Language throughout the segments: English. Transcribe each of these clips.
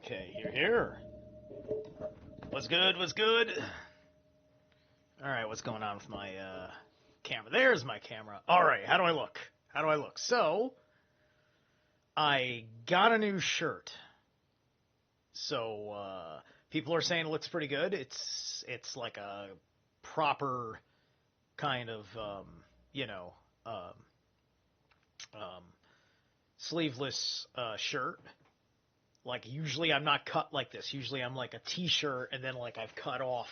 Okay, you're here. What's good? What's good? All right, what's going on with my camera? There's my camera. All right, how do I look? How do I look? So, I got a new shirt. So, people are saying it looks pretty good. It's like a proper kind of you know, um, um, sleeveless shirt. Like usually I'm not cut like this. Usually I'm like a t-shirt and then like I've cut off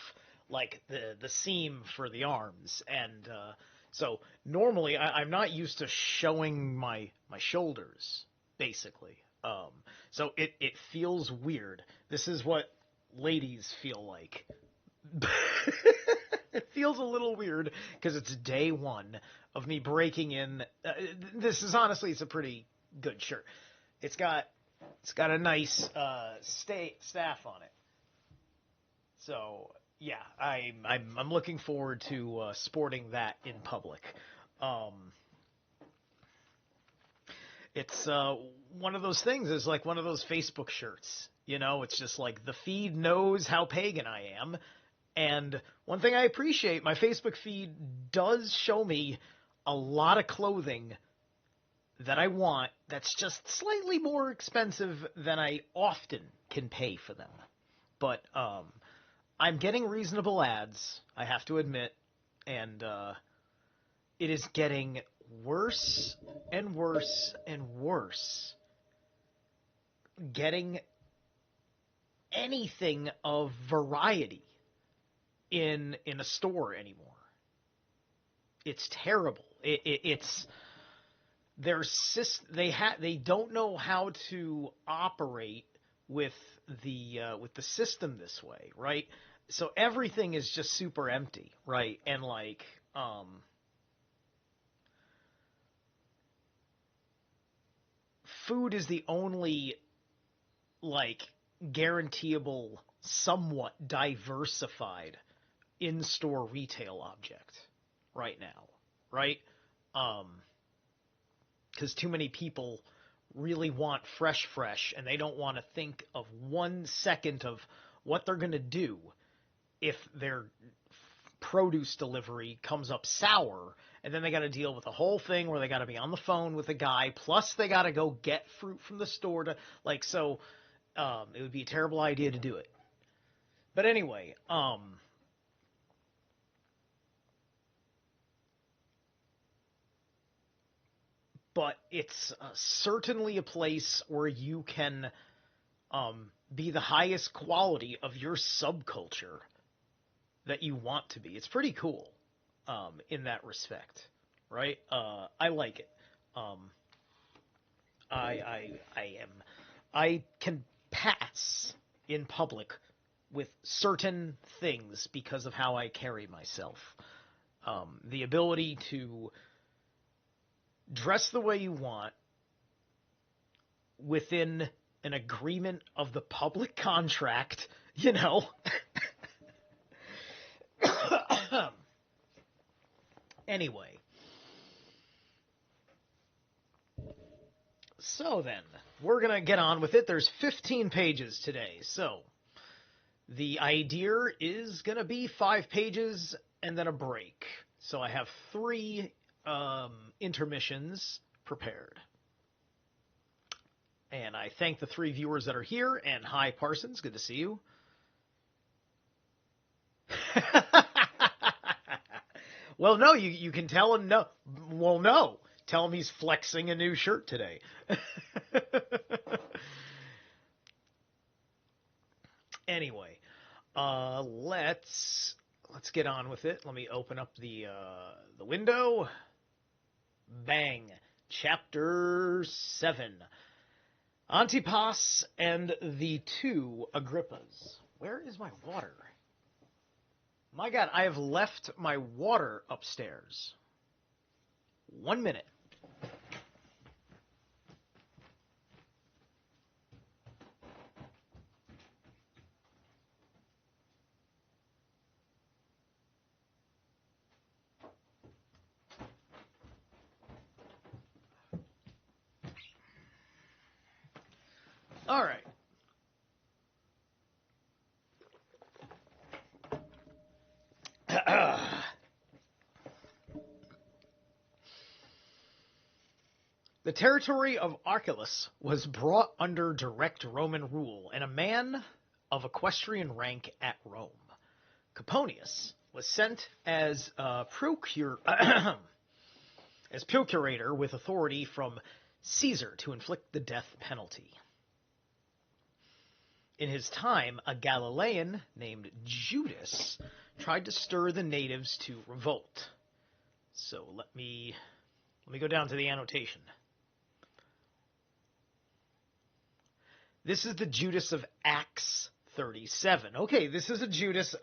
like the seam for the arms. And so normally I'm not used to showing my shoulders basically. So it feels weird. This is what ladies feel like. It feels a little weird because it's day one of me breaking in. This is honestly, it's a pretty good shirt. It's got it's got a nice staff on it. So yeah, I'm looking forward to sporting that in public. Um, it's one of those things. Is like one of those Facebook shirts. You know, it's just like the feed knows how pagan I am. And one thing I appreciate, my Facebook feed does show me a lot of clothing that I want that's just slightly more expensive than I often can pay for them. But I'm getting reasonable ads, I have to admit, and it is getting worse and worse and worse getting anything of variety in a store anymore. It's terrible. It's they don't know how to operate with the system this way, right? So everything is just super empty, right? And like food is the only like guaranteeable somewhat diversified in-store retail object right now, right? Um because too many people really want fresh, and they don't want to think of 1 second of what they're going to do if their produce delivery comes up sour, and then they got to deal with the whole thing where they got to be on the phone with a guy, plus they got to go get fruit from the store to like so. It would be a terrible idea to do it. But anyway, but it's certainly a place where you can be the highest quality of your subculture that you want to be. It's pretty cool in that respect, right? I like it. Um, I am I can pass in public with certain things because of how I carry myself. The ability to dress the way you want within an agreement of the public contract, you know. Anyway. So then, we're going to get on with it. There's 15 pages today, so the idea is going to be 5 pages and then a break. So I have 3 intermissions prepared. And I thank the 3 viewers that are here, and hi, Parsons, good to see you. Well, no, you can tell him no. Well, no. Tell him he's flexing a new shirt today. Anyway, let's get on with it. Let me open up the window. Bang. Chapter 7. Antipas and the 2 Agrippas. Where is my water? My God, I have left my water upstairs. 1 minute. All right. The territory of Archelaus was brought under direct Roman rule, and a man of equestrian rank at Rome. Coponius was sent as procurator with authority from Caesar to inflict the death penalty. In his time, a Galilean named Judas tried to stir the natives to revolt. So let me go down to the annotation. This is the Judas of Acts 37. Okay, this is a Judas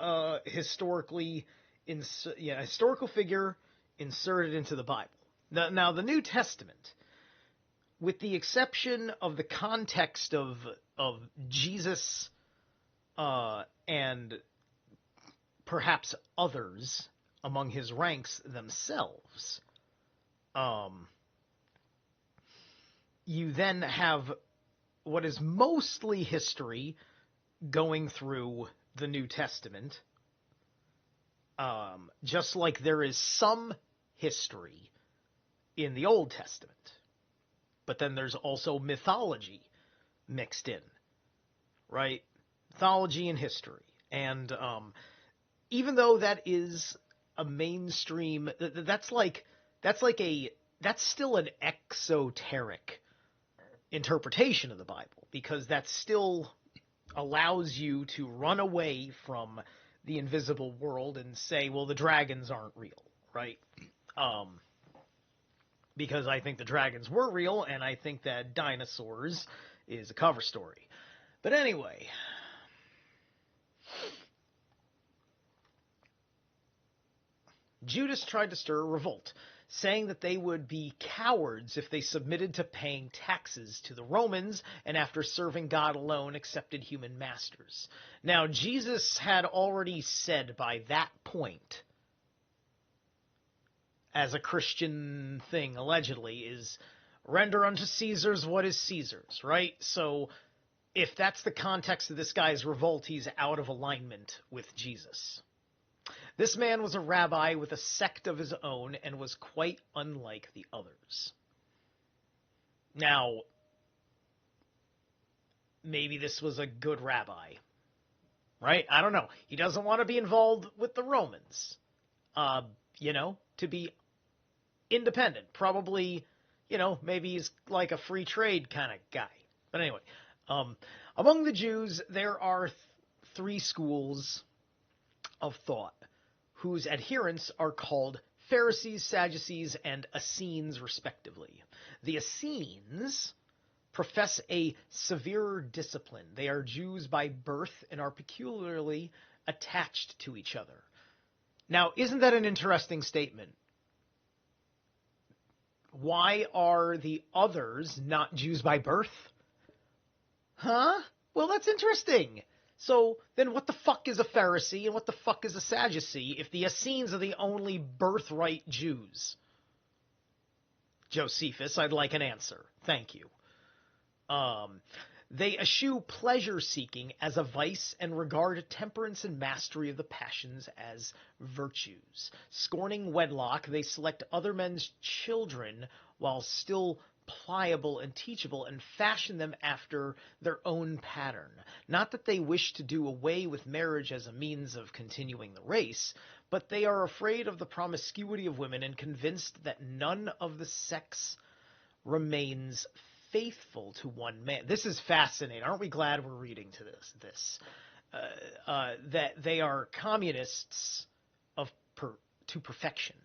historical figure inserted into the Bible. Now the New Testament, with the exception of the context of Jesus and perhaps others among his ranks themselves, you then have what is mostly history going through the New Testament, just like there is some history in the Old Testament. But then there's also mythology mixed in, right? Mythology and history. And even though that is a mainstream, that's still an exoteric interpretation of the Bible, because that still allows you to run away from the invisible world and say, well, the dragons aren't real, right? Because I think the dragons were real, and I think that dinosaurs is a cover story. But anyway, Judas tried to stir a revolt, saying that they would be cowards if they submitted to paying taxes to the Romans and after serving God alone accepted human masters. Now, Jesus had already said by that point, as a Christian thing, allegedly, is render unto Caesar's what is Caesar's, right? So if that's the context of this guy's revolt, he's out of alignment with Jesus. This man was a rabbi with a sect of his own and was quite unlike the others. Now, maybe this was a good rabbi, right? I don't know. He doesn't want to be involved with the Romans, to be independent. Probably, maybe he's like a free trade kind of guy. But anyway, among the Jews, there are 3 schools of thought whose adherents are called Pharisees, Sadducees, and Essenes, respectively. The Essenes profess a severer discipline. They are Jews by birth and are peculiarly attached to each other. Now, isn't that an interesting statement? Why are the others not Jews by birth? Huh? Well, that's interesting. So then what the fuck is a Pharisee and what the fuck is a Sadducee if the Essenes are the only birthright Jews? Josephus, I'd like an answer. Thank you. They eschew pleasure-seeking as a vice and regard temperance and mastery of the passions as virtues. Scorning wedlock, they select other men's children while still pliable and teachable and fashion them after their own pattern. Not that they wish to do away with marriage as a means of continuing the race, but they are afraid of the promiscuity of women and convinced that none of the sex remains faithful to one man. This is fascinating. Aren't we glad we're reading to this? That they are communists to perfection.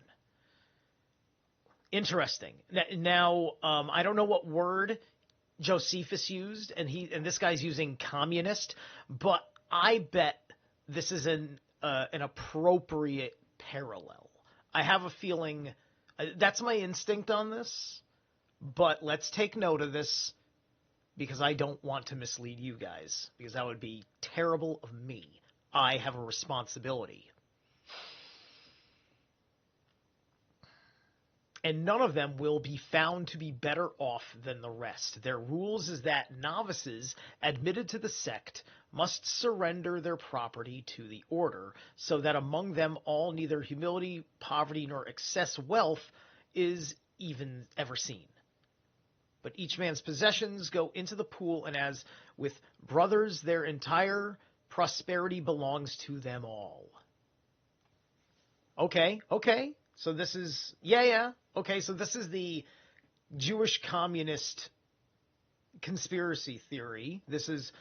Interesting. Now, I don't know what word Josephus used, and this guy's using communist, but I bet this is an appropriate parallel. I have a feeling that's my instinct on this. But let's take note of this because I don't want to mislead you guys, because that would be terrible of me. I have a responsibility. And none of them will be found to be better off than the rest. Their rules is that novices admitted to the sect must surrender their property to the order, so that among them all neither humility, poverty, nor excess wealth is even ever seen. But each man's possessions go into the pool, and as with brothers, their entire prosperity belongs to them all. Okay. So this is, okay, so this is the Jewish communist conspiracy theory. This is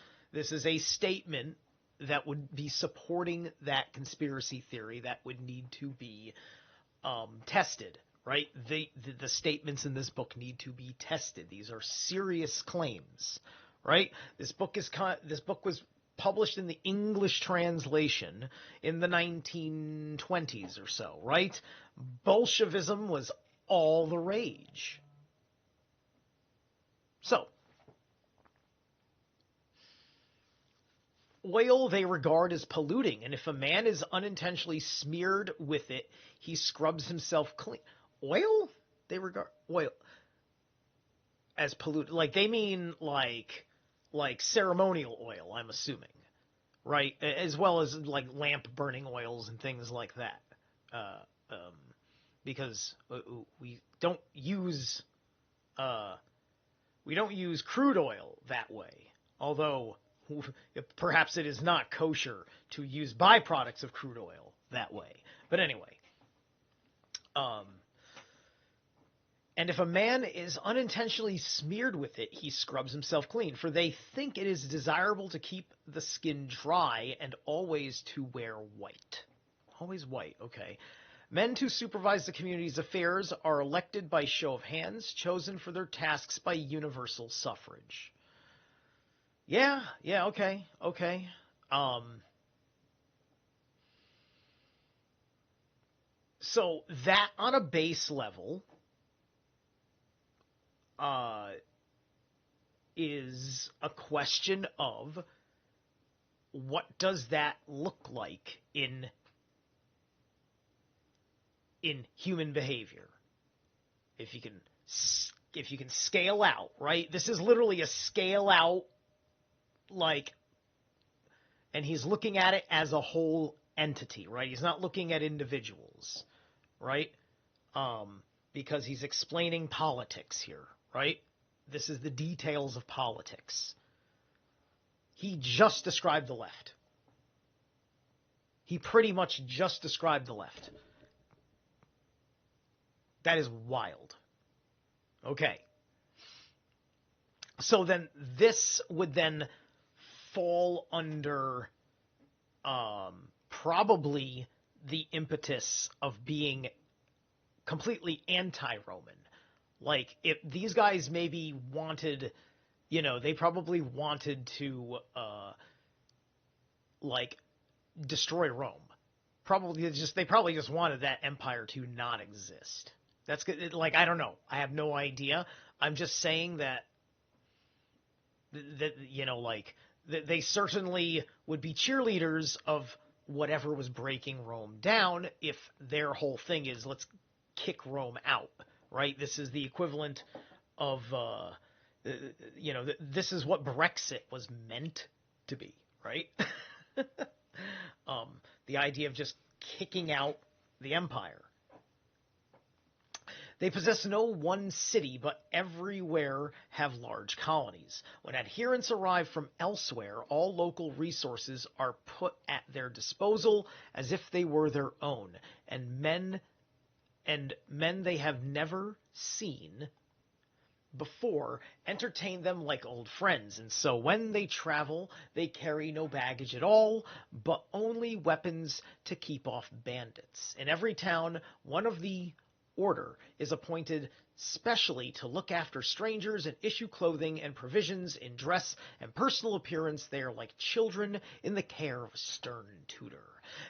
a statement that would be supporting that conspiracy theory that would need to be tested. Right? The statements in this book need to be tested. These are serious claims, right? This book was published in the English translation in the 1920s or so, right? Bolshevism was all the rage. So, oil they regard as polluting, and if a man is unintentionally smeared with it, he scrubs himself clean. Oil? They regard oil as polluted. Like, they mean like ceremonial oil, I'm assuming. Right? As well as like lamp burning oils and things like that. Because we don't use crude oil that way. Although perhaps it is not kosher to use byproducts of crude oil that way. But anyway. And if a man is unintentionally smeared with it, he scrubs himself clean, for they think it is desirable to keep the skin dry and always to wear white. Always white, okay. Men to supervise the community's affairs are elected by show of hands, chosen for their tasks by universal suffrage. Yeah, okay. So that on a base level is a question of what does that look like in human behavior? If you can scale out, right? This is literally a scale out, like, and he's looking at it as a whole entity, right? He's not looking at individuals, right? Because he's explaining politics here, right? This is the details of politics. He just described the left. He pretty much just described the left. That is wild. Okay. So then this would then fall under probably the impetus of being completely anti-Roman. Like, if these guys maybe wanted, They probably wanted to, like, destroy Rome. They probably just wanted that empire to not exist. That's good. Like, I don't know. I have no idea. I'm just saying that they certainly would be cheerleaders of whatever was breaking Rome down if their whole thing is let's kick Rome out, right? This is the equivalent of, this is what Brexit was meant to be, right? The idea of just kicking out the empire. They possess no one city, but everywhere have large colonies. When adherents arrive from elsewhere, all local resources are put at their disposal as if they were their own, and men they have never seen before entertain them like old friends, and so when they travel, they carry no baggage at all, but only weapons to keep off bandits. In every town, one of the order is appointed specially to look after strangers and issue clothing and provisions in dress and personal appearance. They are like children in the care of a stern tutor.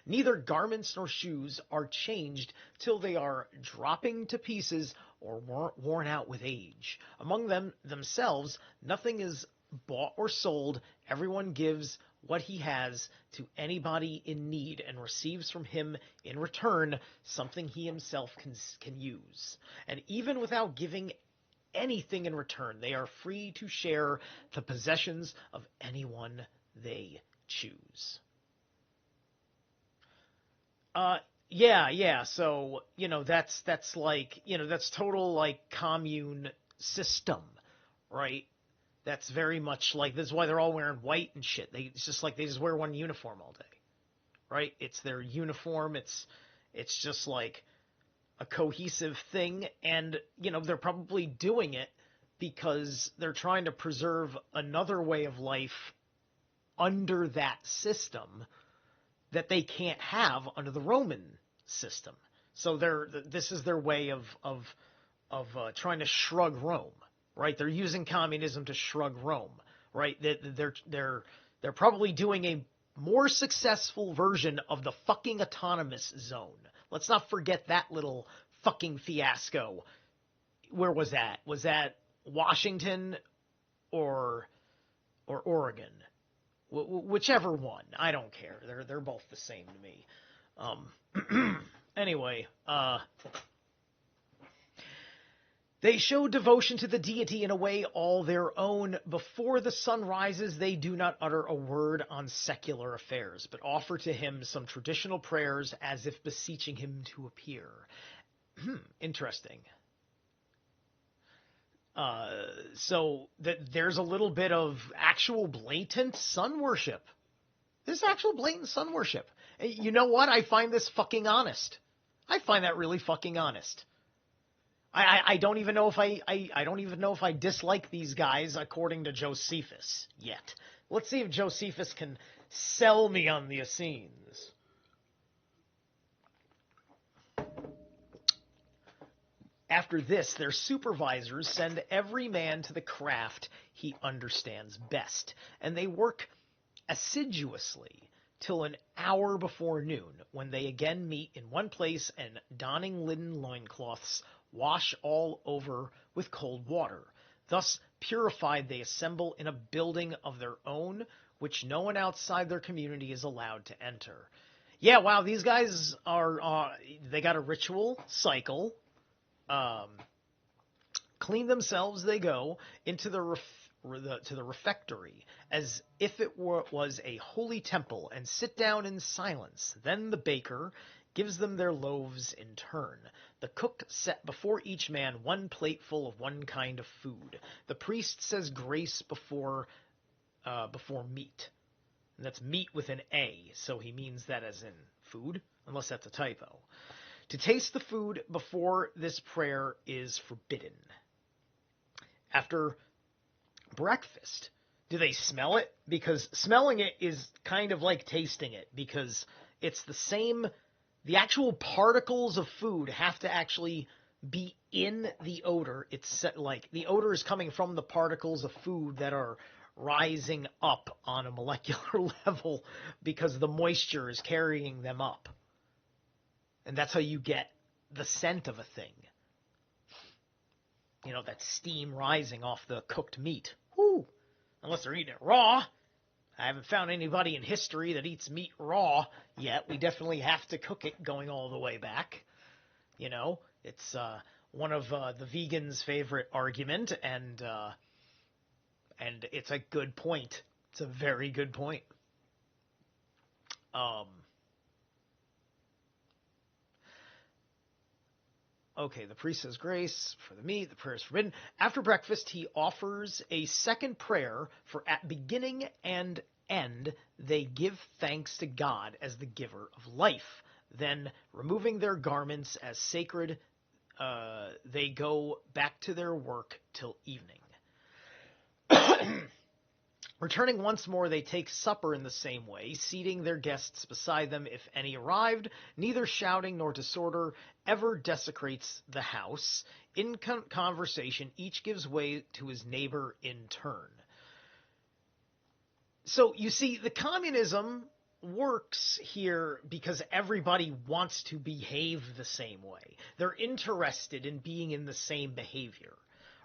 Neither garments nor shoes are changed till they are dropping to pieces or worn out with age. Among themselves, nothing is bought or sold. Everyone gives what he has to anybody in need and receives from him in return something he himself can use. And even without giving anything in return, they are free to share the possessions of anyone they choose. Yeah. So, that's like, that's total like commune system, right? That's very much like, this is why they're all wearing white and shit. It's just like they just wear one uniform all day, right? It's their uniform. It's just like a cohesive thing. And, they're probably doing it because they're trying to preserve another way of life under that system that they can't have under the Roman system. So this is their way of trying to shrug Rome. Right, they're using communism to shrug Rome. Right, they're probably doing a more successful version of the fucking autonomous zone. Let's not forget that little fucking fiasco. Where was that? Was that Washington or Oregon? Whichever one, I don't care. They're both the same to me. Anyway, they show devotion to the deity in a way all their own. Before the sun rises, they do not utter a word on secular affairs, but offer to him some traditional prayers as if beseeching him to appear. Interesting. So there's a little bit of actual blatant sun worship. There's actual blatant sun worship. You know what? I find this fucking honest. I find that really fucking honest. I don't even know if I don't even know if I dislike these guys according to Josephus yet. Let's see if Josephus can sell me on the Essenes. After this, their supervisors send every man to the craft he understands best, and they work assiduously till an hour before noon, when they again meet in one place and, donning linen loincloths, wash all over with cold water. Thus purified, they assemble in a building of their own, which no one outside their community is allowed to enter. Yeah, wow, these guys are, they got a ritual cycle. Clean themselves they go into to the refectory, as if it was a holy temple, and sit down in silence. Then the baker gives them their loaves in turn. The cook set before each man one plateful of one kind of food. The priest says grace before meat. And that's meat with an A, so he means that as in food, unless that's a typo. To taste the food before this prayer is forbidden. After breakfast, do they smell it? Because smelling it is kind of like tasting it, because it's the same. The actual particles of food have to actually be in the odor. It's like the odor is coming from the particles of food that are rising up on a molecular level because the moisture is carrying them up. And that's how you get the scent of a thing. You know, that steam rising off the cooked meat. Whoo! Unless they're eating it raw. I haven't found anybody in history that eats meat raw yet. We definitely have to cook it going all the way back. You know, it's one of the vegans' favorite argument, and it's a good point. It's a very good point. Okay, the priest says grace for the meat, the prayer is forbidden. After breakfast, he offers a second prayer for at beginning and end, they give thanks to God as the giver of life. Then, removing their garments as sacred, they go back to their work till evening. Returning once more, they take supper in the same way, seating their guests beside them if any arrived. Neither shouting nor disorder ever desecrates the house. In conversation, each gives way to his neighbor in turn. So, you see, the communism works here because everybody wants to behave the same way. They're interested in being in the same behavior,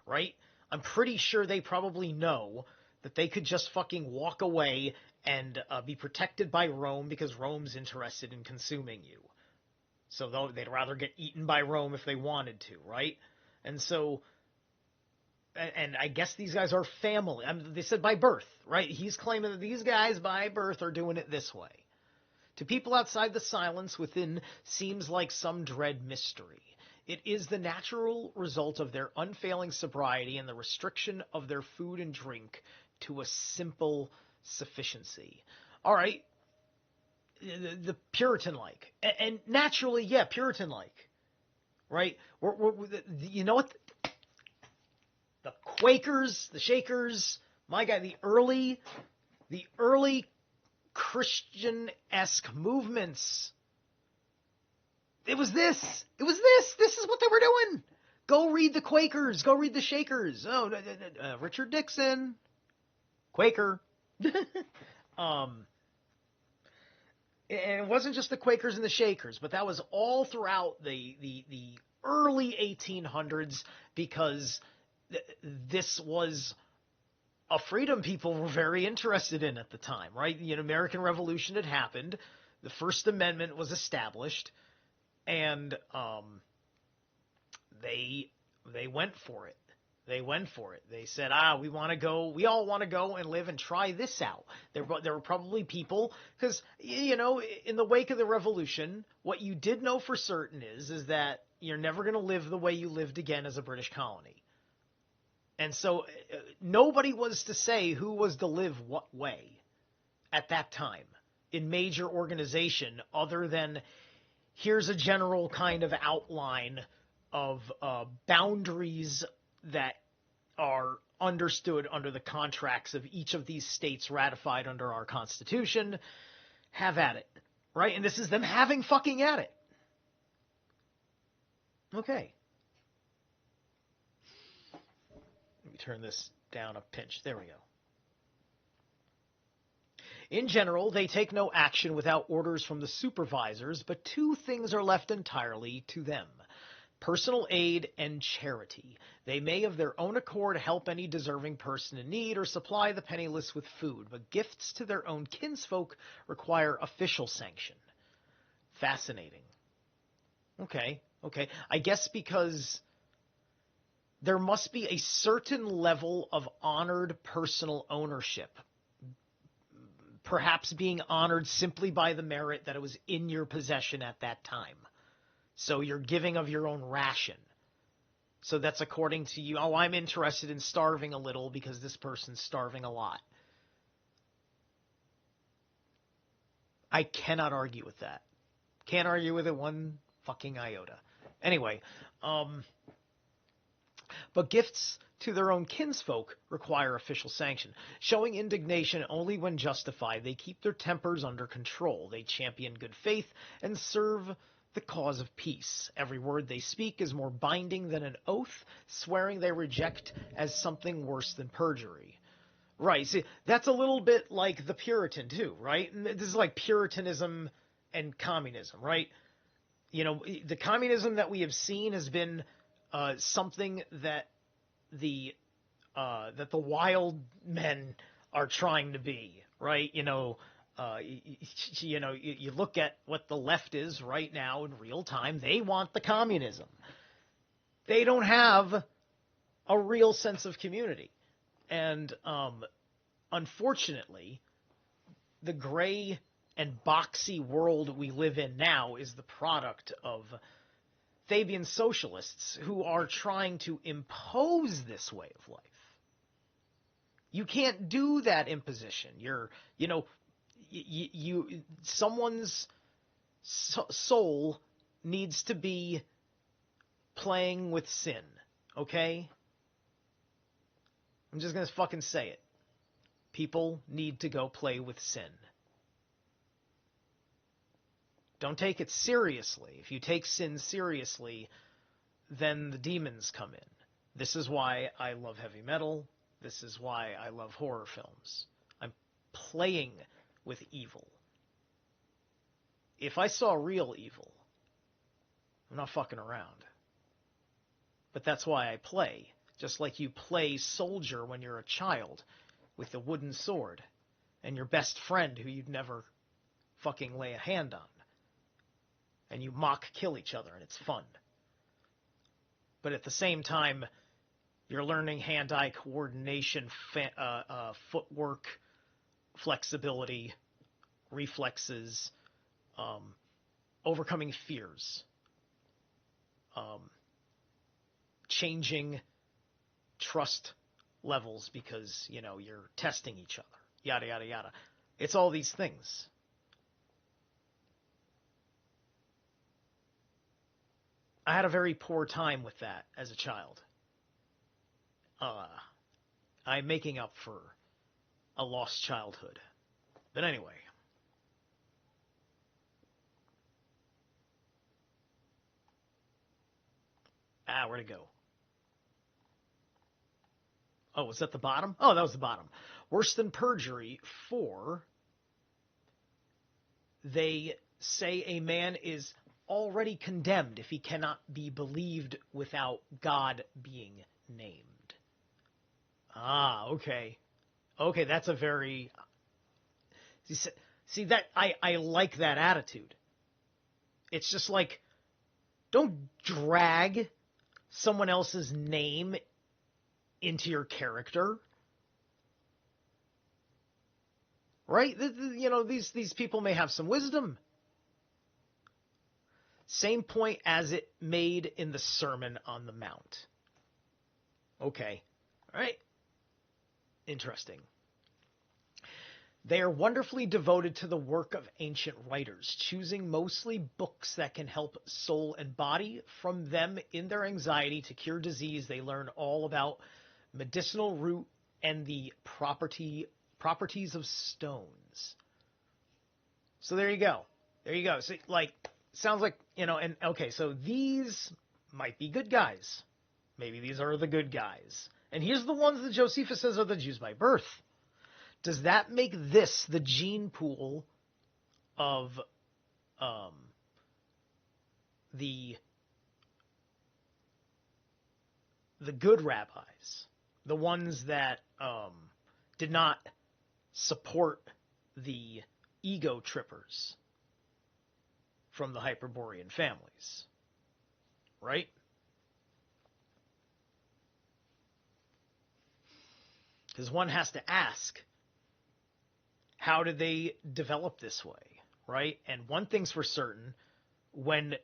right? I'm pretty sure they probably know that they could just fucking walk away and be protected by Rome because Rome's interested in consuming you. So they'd rather get eaten by Rome if they wanted to, right? And so, and I guess these guys are family. They said by birth, right? He's claiming that these guys by birth are doing it this way. To people outside, the silence within seems like some dread mystery. It is the natural result of their unfailing sobriety and the restriction of their food and drink to a simple sufficiency. All right, the Puritan-like. And naturally, yeah, Puritan-like, right? You know what? The Quakers, the Shakers, my guy, the early Christian-esque movements. It was this. This is what they were doing. Go read the Quakers. Go read the Shakers. Oh, Richard Dixon, Quaker. And it wasn't just the Quakers and the Shakers, but that was all throughout the early 1800s because this was a freedom people were very interested in at the time, right? The American Revolution had happened. The First Amendment was established. And they went for it. They said, we all want to go and live and try this out. There were probably people, because, in the wake of the revolution, what you did know for certain is that you're never going to live the way you lived again as a British colony. And so nobody was to say who was to live what way at that time in major organization other than here's a general kind of outline of boundaries that are understood under the contracts of each of these states ratified under our Constitution. Have at it, right? And this is them having fucking at it. Okay. Let me turn this down a pinch. There we go. In general, they take no action without orders from the supervisors, but two things are left entirely to them: personal aid and charity. They may of their own accord help any deserving person in need or supply the penniless with food, but gifts to their own kinsfolk require official sanction. Fascinating. Okay. I guess because there must be a certain level of honored personal ownership. Perhaps being honored simply by the merit that it was in your possession at that time. So you're giving of your own ration. So that's according to you. Oh, I'm interested in starving a little because this person's starving a lot. I cannot argue with that. Can't argue with it one fucking iota. Anyway, but gifts to their own kinsfolk require official sanction. Showing indignation only when justified, they keep their tempers under control. They champion good faith and serve the cause of peace. Every word they speak is more binding than an oath. Swearing they reject as something worse than perjury. Right. See, that's a little bit like the Puritan too, right? And this is like Puritanism and communism, right? You know, the communism that we have seen has been something that the wild men are trying to be, right? You look at what the left is right now in real time. They want the communism. They don't have a real sense of community. And unfortunately, the gray and boxy world we live in now is the product of Fabian socialists who are trying to impose this way of life. You can't do that imposition. Someone's soul needs to be playing with sin, okay? I'm just going to fucking say it. People need to go play with sin. Don't take it seriously. If you take sin seriously, then the demons come in. This is why I love heavy metal. This is why I love horror films. I'm playing with evil. If I saw real evil, I'm not fucking around. But that's why I play. Just like you play soldier when you're a child with a wooden sword and your best friend who you'd never fucking lay a hand on. And you mock kill each other, and it's fun. But at the same time, you're learning hand-eye coordination, footwork, flexibility, reflexes, overcoming fears, changing trust levels because, you're testing each other, yada, yada, yada. It's all these things. I had a very poor time with that as a child. I'm making up for a lost childhood. But anyway. Where'd it go? Oh, was that the bottom? Oh, that was the bottom. Worse than perjury, for they say a man is already condemned if he cannot be believed without God being named. Okay. Okay, that's a very... See that I like that attitude. It's just like, don't drag someone else's name into your character. Right? These people may have some wisdom. Same point as it made in the Sermon on the Mount. Okay. All right. Interesting. They are wonderfully devoted to the work of ancient writers, choosing mostly books that can help soul and body. From them, in their anxiety to cure disease, they learn all about medicinal root and the properties of stones. So there you go. There you go. So, sounds like, and okay, so these might be good guys. Maybe these are the good guys. And here's the ones that Josephus says are the Jews by birth. Does that make this the gene pool of the good rabbis, the ones that did not support the ego trippers from the Hyperborean families, right? Because one has to ask, how did they develop this way, right? And one thing's for certain, when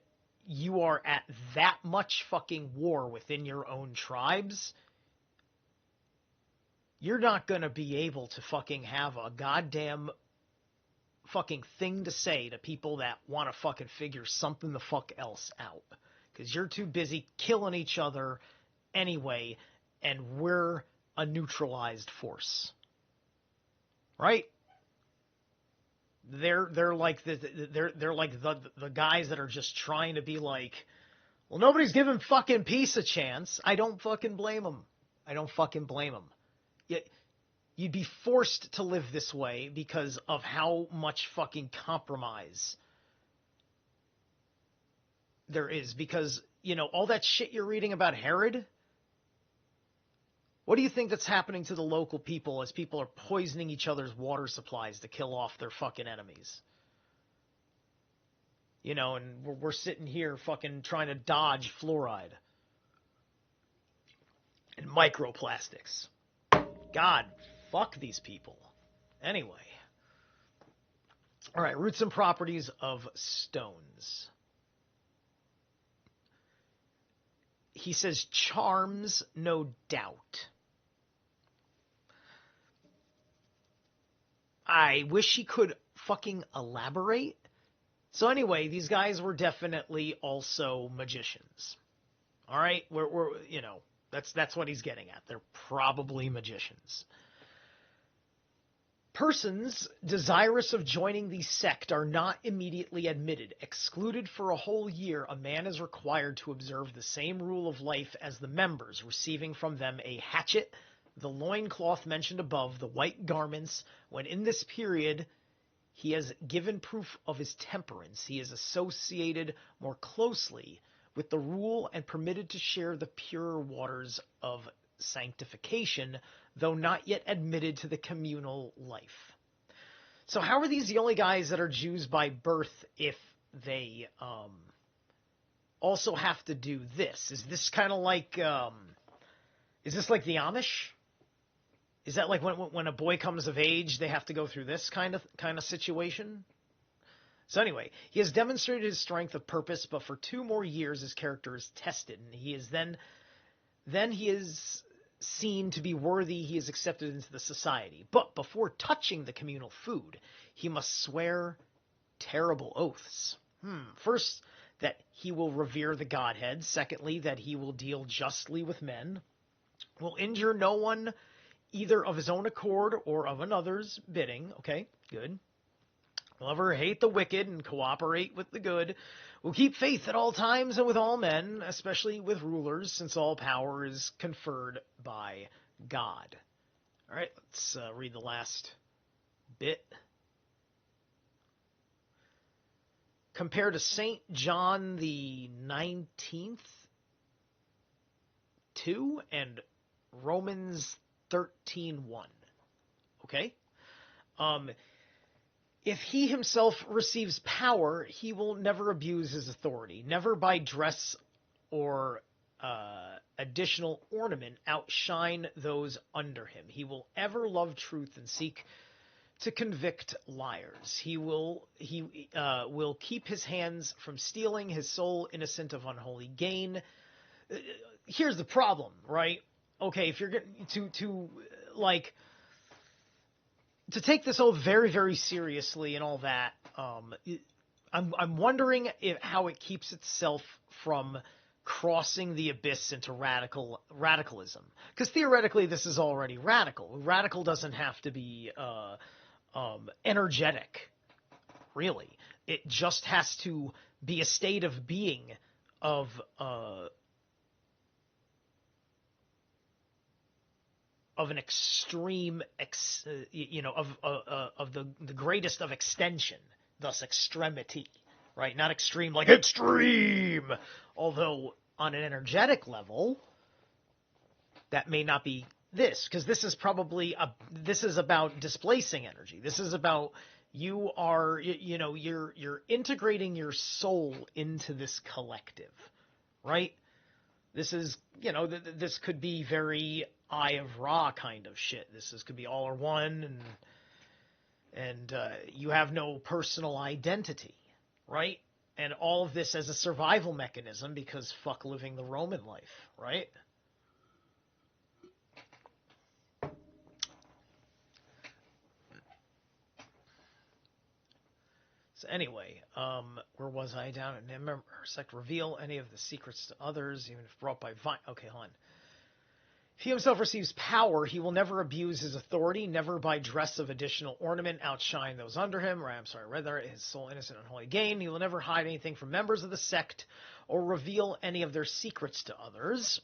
you are at that much fucking war within your own tribes, you're not going to be able to fucking have a goddamn fucking thing to say to people that want to fucking figure something the fuck else out. Because you're too busy killing each other anyway, and we're a neutralized force. Right? They're like they're like the guys that are just trying to be like, well, nobody's giving fucking peace a chance. I don't fucking blame them. I don't fucking blame them. You'd be forced to live this way because of how much fucking compromise there is. Because, you know, all that shit you're reading about Herod, what do you think that's happening to the local people as people are poisoning each other's water supplies to kill off their fucking enemies? You know, and we're sitting here fucking trying to dodge fluoride and microplastics. God, fuck these people. Anyway. All right, roots and properties of stones. He says charms, no doubt. I wish he could fucking elaborate. So anyway, these guys were definitely also magicians. All right, we're you know, that's what he's getting at. They're probably magicians. Persons desirous of joining the sect are not immediately admitted. Excluded for a whole year, a man is required to observe the same rule of life as the members, receiving from them a hatchet, the loincloth mentioned above, the white garments. When in this period he has given proof of his temperance, he is associated more closely with the rule and permitted to share the pure waters of sanctification, though not yet admitted to the communal life. So how are these the only guys that are Jews by birth if they also have to do this? Is this kind of like, is this like the Amish? Is that like when a boy comes of age, they have to go through this kind of situation? So anyway, he has demonstrated his strength of purpose, but for 2 more years his character is tested, and he is then he is seen to be worthy, he is accepted into the society. But before touching the communal food, he must swear terrible oaths. First, that he will revere the Godhead. Secondly, that he will deal justly with men, will injure no one either of his own accord or of another's bidding. Okay, good. Will ever hate the wicked and cooperate with the good. Will keep faith at all times and with all men, especially with rulers, since all power is conferred by God. All right, let's read the last bit. Compared to St. John the 19th, 2 and Romans 13:1. Okay? If he himself receives power, he will never abuse his authority, never by dress or additional ornament outshine those under him. He will ever love truth and seek to convict liars. He will keep his hands from stealing, his soul innocent of unholy gain. Here's the problem, right? Okay, if you're getting to take this all very, very seriously and all that, I'm wondering how it keeps itself from crossing the abyss into radicalism. Because theoretically, this is already radical. Radical doesn't have to be energetic, really. It just has to be a state of being of an extreme, of the greatest of extension, thus extremity, right? Not extreme like extreme, although on an energetic level, that may not be this, because this is probably this is about displacing energy. This is about you're integrating your soul into this collective, right? This is, this could be very Eye of Ra kind of shit. Could be all or one, and you have no personal identity, right? And all of this as a survival mechanism because fuck living the Roman life, right? So anyway, where was I down at Sect reveal any of the secrets to others, even if brought by okay, hold on. If he himself receives power, he will never abuse his authority, never by dress of additional ornament outshine those under him, or I'm sorry, rather his sole innocent and holy gain. He will never hide anything from members of the sect or reveal any of their secrets to others,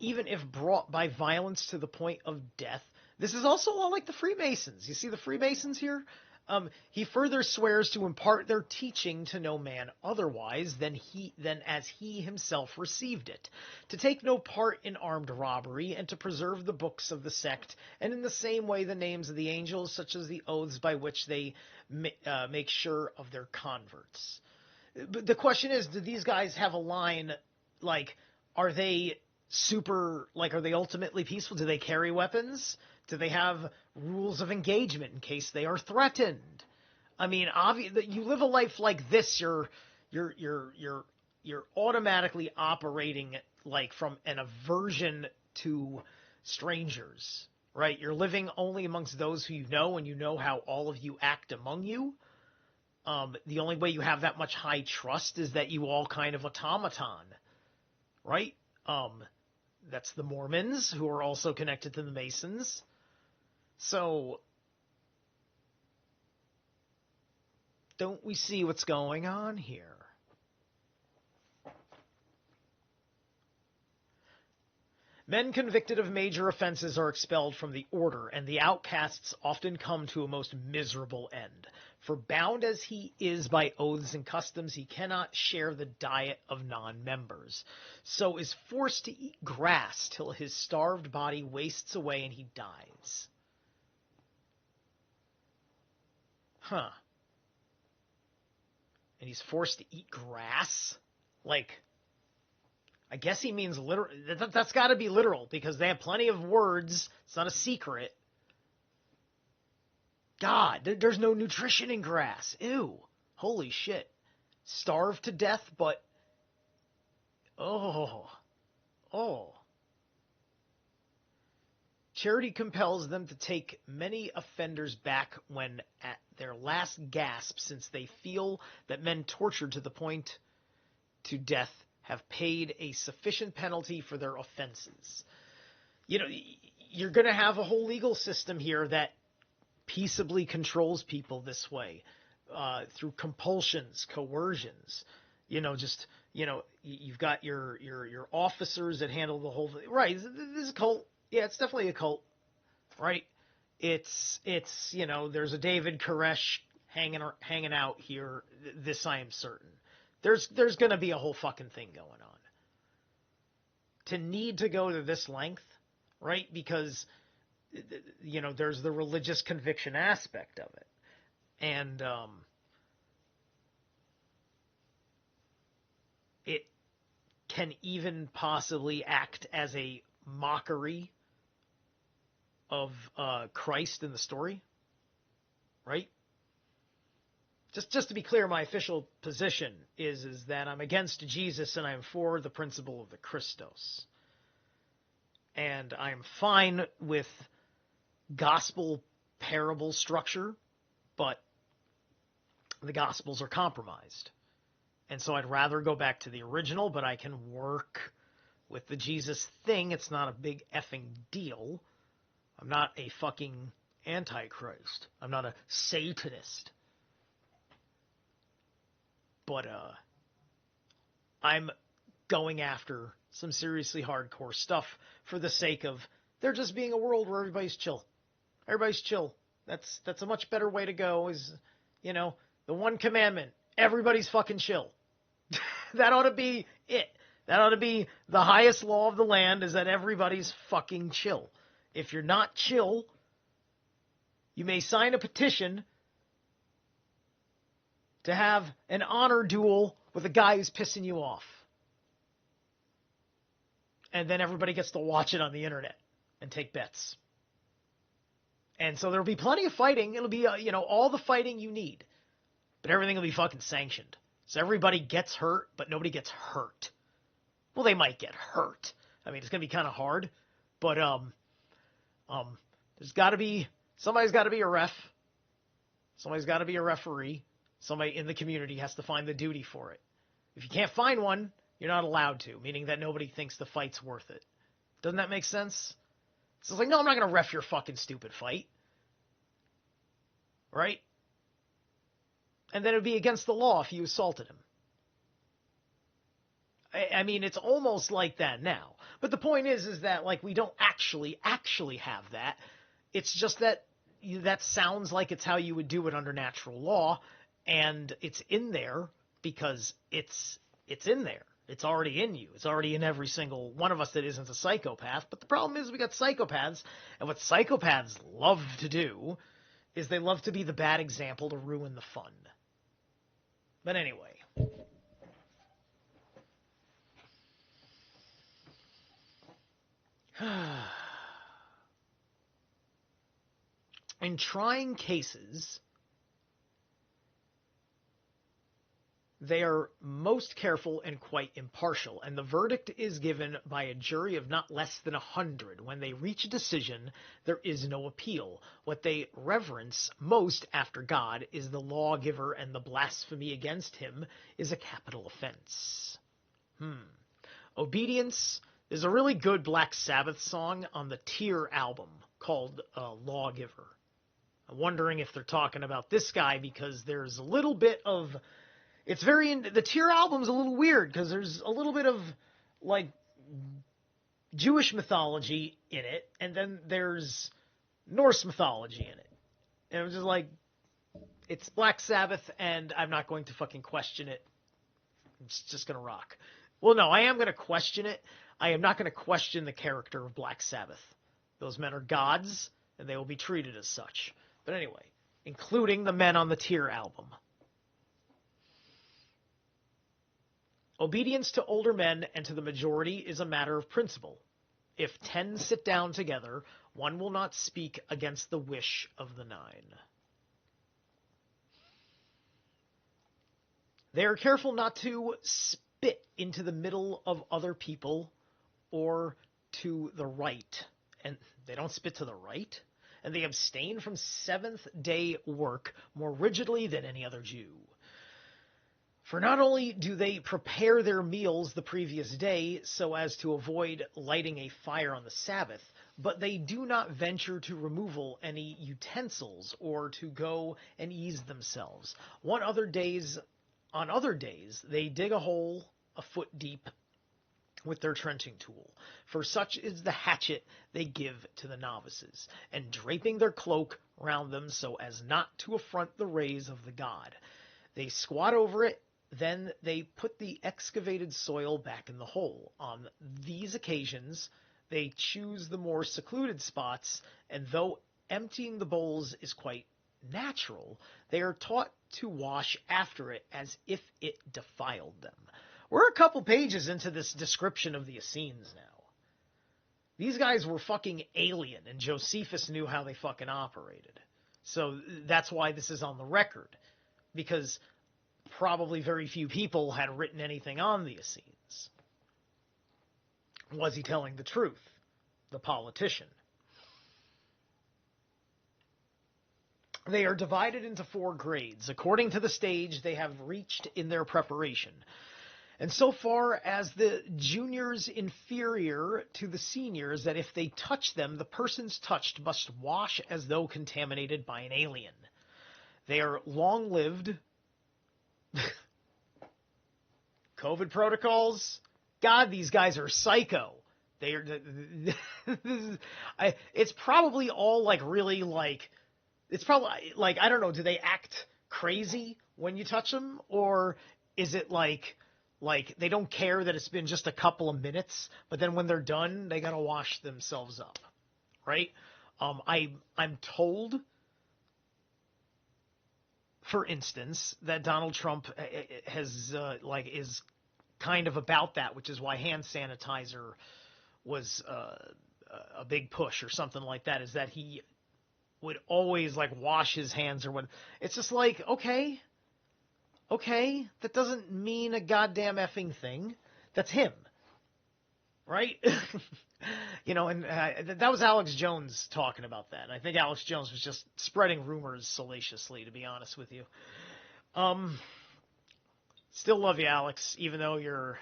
even if brought by violence to the point of death. This is also a lot like the Freemasons. You see the Freemasons here? He further swears to impart their teaching to no man otherwise than as he himself received it, to take no part in armed robbery, and to preserve the books of the sect, and in the same way the names of the angels, such as the oaths by which they make sure of their converts. But the question is, do these guys have a line, like, are they are they ultimately peaceful? Do they carry weapons? Do they have rules of engagement in case they are threatened? I mean, you live a life like this, you're automatically operating like from an aversion to strangers, right? You're living only amongst those who you know, and you know how all of you act among you. The only way you have that much high trust is that you all kind of automaton, right? That's the Mormons, who are also connected to the Masons. So, don't we see what's going on here? Men convicted of major offenses are expelled from the order, and the outcasts often come to a most miserable end. For bound as he is by oaths and customs, he cannot share the diet of non-members, so is forced to eat grass till his starved body wastes away and he dies. Huh. And he's forced to eat grass? Like, I guess he means literal. That's got to be literal, because they have plenty of words. It's not a secret. God, there's no nutrition in grass. Ew. Holy shit. Starved to death, but... Oh. Charity compels them to take many offenders back when at their last gasp, since they feel that men tortured to the point to death have paid a sufficient penalty for their offenses. You know, you're going to have a whole legal system here that peaceably controls people this way, through compulsions, coercions. You know, you've got your officers that handle the whole thing. Right, this is a cult. Yeah, it's definitely a cult, right? It's there's a David Koresh hanging out here. This I am certain. There's going to be a whole fucking thing going on. To need to go to this length, right? Because, there's the religious conviction aspect of it. And it can even possibly act as a mockery of Christ in the story, right? Just to be clear, my official position is that I'm against Jesus and I'm for the principle of the Christos. And I'm fine with gospel parable structure, but the gospels are compromised. And so I'd rather go back to the original, but I can work with the Jesus thing. It's not a big effing deal. I'm not a fucking antichrist. I'm not a Satanist. But I'm going after some seriously hardcore stuff for the sake of there just being a world where everybody's chill. Everybody's chill. That's a much better way to go, is, the one commandment. Everybody's fucking chill. That ought to be it. That ought to be the highest law of the land, is that everybody's fucking chill. If you're not chill, you may sign a petition to have an honor duel with a guy who's pissing you off. And then everybody gets to watch it on the internet and take bets. And so there'll be plenty of fighting. It'll be, all the fighting you need. But everything will be fucking sanctioned. So everybody gets hurt, but nobody gets hurt. Well, they might get hurt. I mean, it's going to be kind of hard. But somebody's got to be a ref. Somebody's got to be a referee. Somebody in the community has to find the duty for it. If you can't find one, you're not allowed to, meaning that nobody thinks the fight's worth it. Doesn't that make sense? So it's like, no, I'm not going to ref your fucking stupid fight. Right? And then it would be against the law if you assaulted him. I mean, it's almost like that now. But the point is that, like, we don't actually have that. It's just that that sounds like it's how you would do it under natural law, and it's in there because it's in there. It's already in you. It's already in every single one of us that isn't a psychopath. But the problem is we got psychopaths, and what psychopaths love to do is they love to be the bad example to ruin the fun. But anyway. In trying cases, they are most careful and quite impartial, and the verdict is given by a jury of not less than 100. When they reach a decision, there is no appeal. What they reverence most after God is the lawgiver, and the blasphemy against him is a capital offense. Obedience. There's a really good Black Sabbath song on the Tear album called Lawgiver. I'm wondering if they're talking about this guy because there's a little bit of... the Tear album's a little weird because there's a little bit of, like, Jewish mythology in it, and then there's Norse mythology in it. And it was just like, it's Black Sabbath, and I'm not going to fucking question it. It's just going to rock. Well, no, I am going to question it. I am not going to question the character of Black Sabbath. Those men are gods, and they will be treated as such. But anyway, including the men on the Tear album. Obedience to older men and to the majority is a matter of principle. If 10 sit down together, one will not speak against the wish of the 9. They are careful not to spit into the middle of other people or to the right. And they don't spit to the right. And they abstain from seventh-day work more rigidly than any other Jew. For not only do they prepare their meals the previous day so as to avoid lighting a fire on the Sabbath, but they do not venture to removal any utensils or to go and ease themselves. On other days, they dig a hole a foot deep with their trenching tool, for such is the hatchet they give to the novices, and draping their cloak round them so as not to affront the rays of the god. They squat over it, then they put the excavated soil back in the hole. On these occasions, they choose the more secluded spots, and though emptying the bowls is quite natural, they are taught to wash after it as if it defiled them. We're a couple pages into this description of the Essenes now. These guys were fucking alien, and Josephus knew how they fucking operated. So that's why this is on the record, because probably very few people had written anything on the Essenes. Was he telling the truth? The politician. They are divided into 4 grades, according to the stage they have reached in their preparation. And so far as the juniors inferior to the seniors, that if they touch them, the persons touched must wash as though contaminated by an alien. They are long-lived. COVID protocols? God, these guys are psycho. They are. It's probably all like really like. It's probably like, I don't know. Do they act crazy when you touch them, or is it like they don't care that it's been just a couple of minutes, but then when they're done, they gotta wash themselves up, right? I'm told, for instance, that Donald Trump has is kind of about that, which is why hand sanitizer was a big push or something like that. Is that he would always like wash his hands or what? It's just like, okay, that doesn't mean a goddamn effing thing. That's him, right? And that was Alex Jones talking about that. And I think Alex Jones was just spreading rumors salaciously, to be honest with you. Still love you, Alex, even though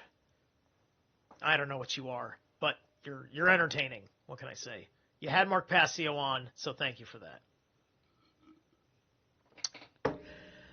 I don't know what you are, but you're entertaining. What can I say? You had Mark Passio on, so thank you for that.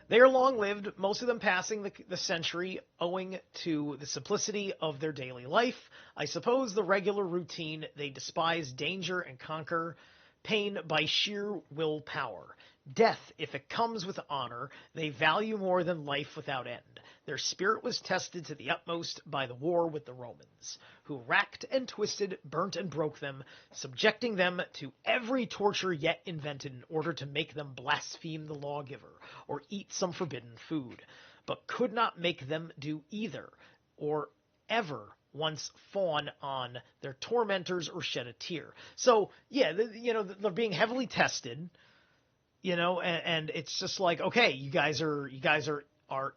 They are long-lived, most of them passing the century owing to the simplicity of their daily life. I suppose the regular routine, they despise danger and conquer pain by sheer willpower. Death, if it comes with honor, they value more than life without end. Their spirit was tested to the utmost by the war with the Romans, who racked and twisted, burnt and broke them, subjecting them to every torture yet invented in order to make them blaspheme the lawgiver, or eat some forbidden food, but could not make them do either, or ever once fawn on their tormentors or shed a tear. So, yeah, they're being heavily tested, and it's just like, okay, you guys are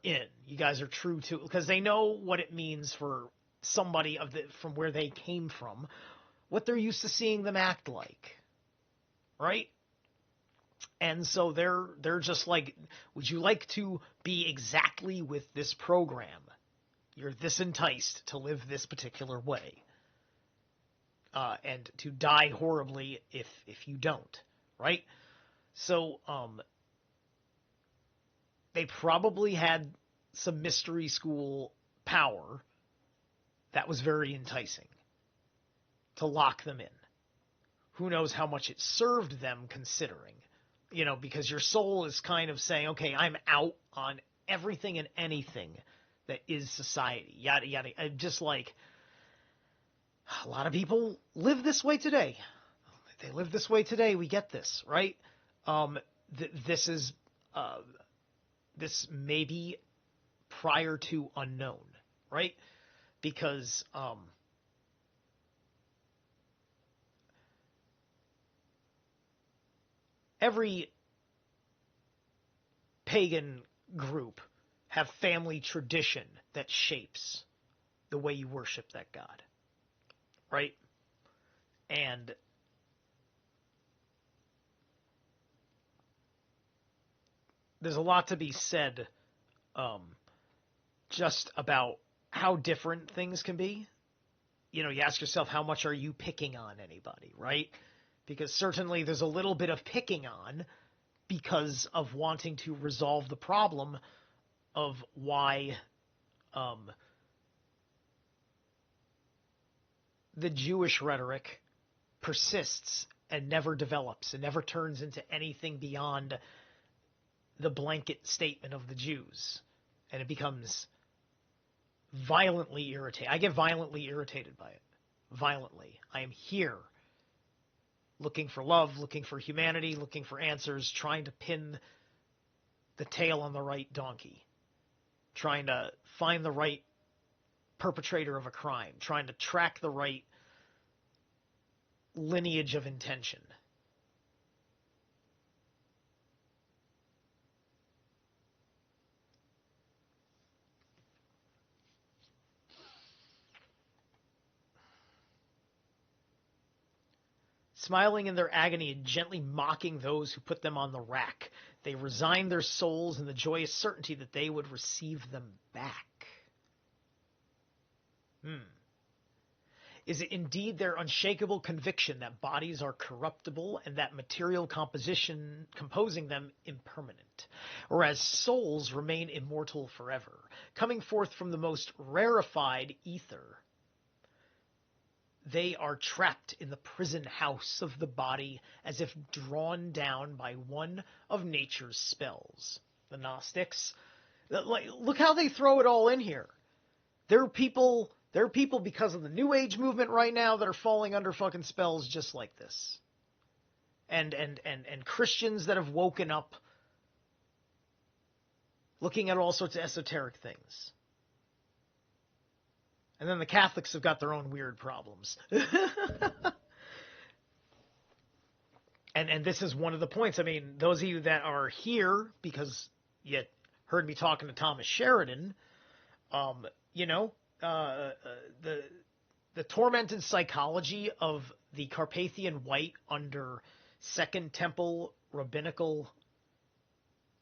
in. You guys are true to, because they know what it means for somebody from where they came from, what they're used to seeing them act like, right? And so they're just like, would you like to be exactly with this program? You're this enticed to live this particular way, and to die horribly if you don't, right? So they probably had some mystery school power that was very enticing to lock them in. Who knows how much it served them, considering, because your soul is kind of saying, okay, I'm out on everything and anything that is society, yada, yada. Just like a lot of people live this way today. They live this way today. We get this, right? This may be prior to unknown, right? Because every pagan group have family tradition that shapes the way you worship that God, right? And there's a lot to be said just about how different things can be. You ask yourself, how much are you picking on anybody, right? Because certainly there's a little bit of picking on because of wanting to resolve the problem of why the Jewish rhetoric persists and never develops and never turns into anything beyond the blanket statement of the Jews. And it becomes violently irritating. I get violently irritated by it. Violently. I am here looking for love, looking for humanity, looking for answers, trying to pin the tail on the right donkey, trying to find the right perpetrator of a crime, trying to track the right lineage of intention. Smiling in their agony and gently mocking those who put them on the rack, they resigned their souls in the joyous certainty that they would receive them back. Is it indeed their unshakable conviction that bodies are corruptible and that material composing them impermanent, whereas souls remain immortal forever, coming forth from the most rarefied ether? They are trapped in the prison house of the body as if drawn down by one of nature's spells. The Gnostics, look how they throw it all in here. There are people because of the New Age movement right now that are falling under fucking spells just like this. And Christians that have woken up looking at all sorts of esoteric things. And then the Catholics have got their own weird problems. And this is one of the points. I mean, those of you that are here because you heard me talking to Thomas Sheridan, the tormented psychology of the Carpathian White under Second Temple rabbinical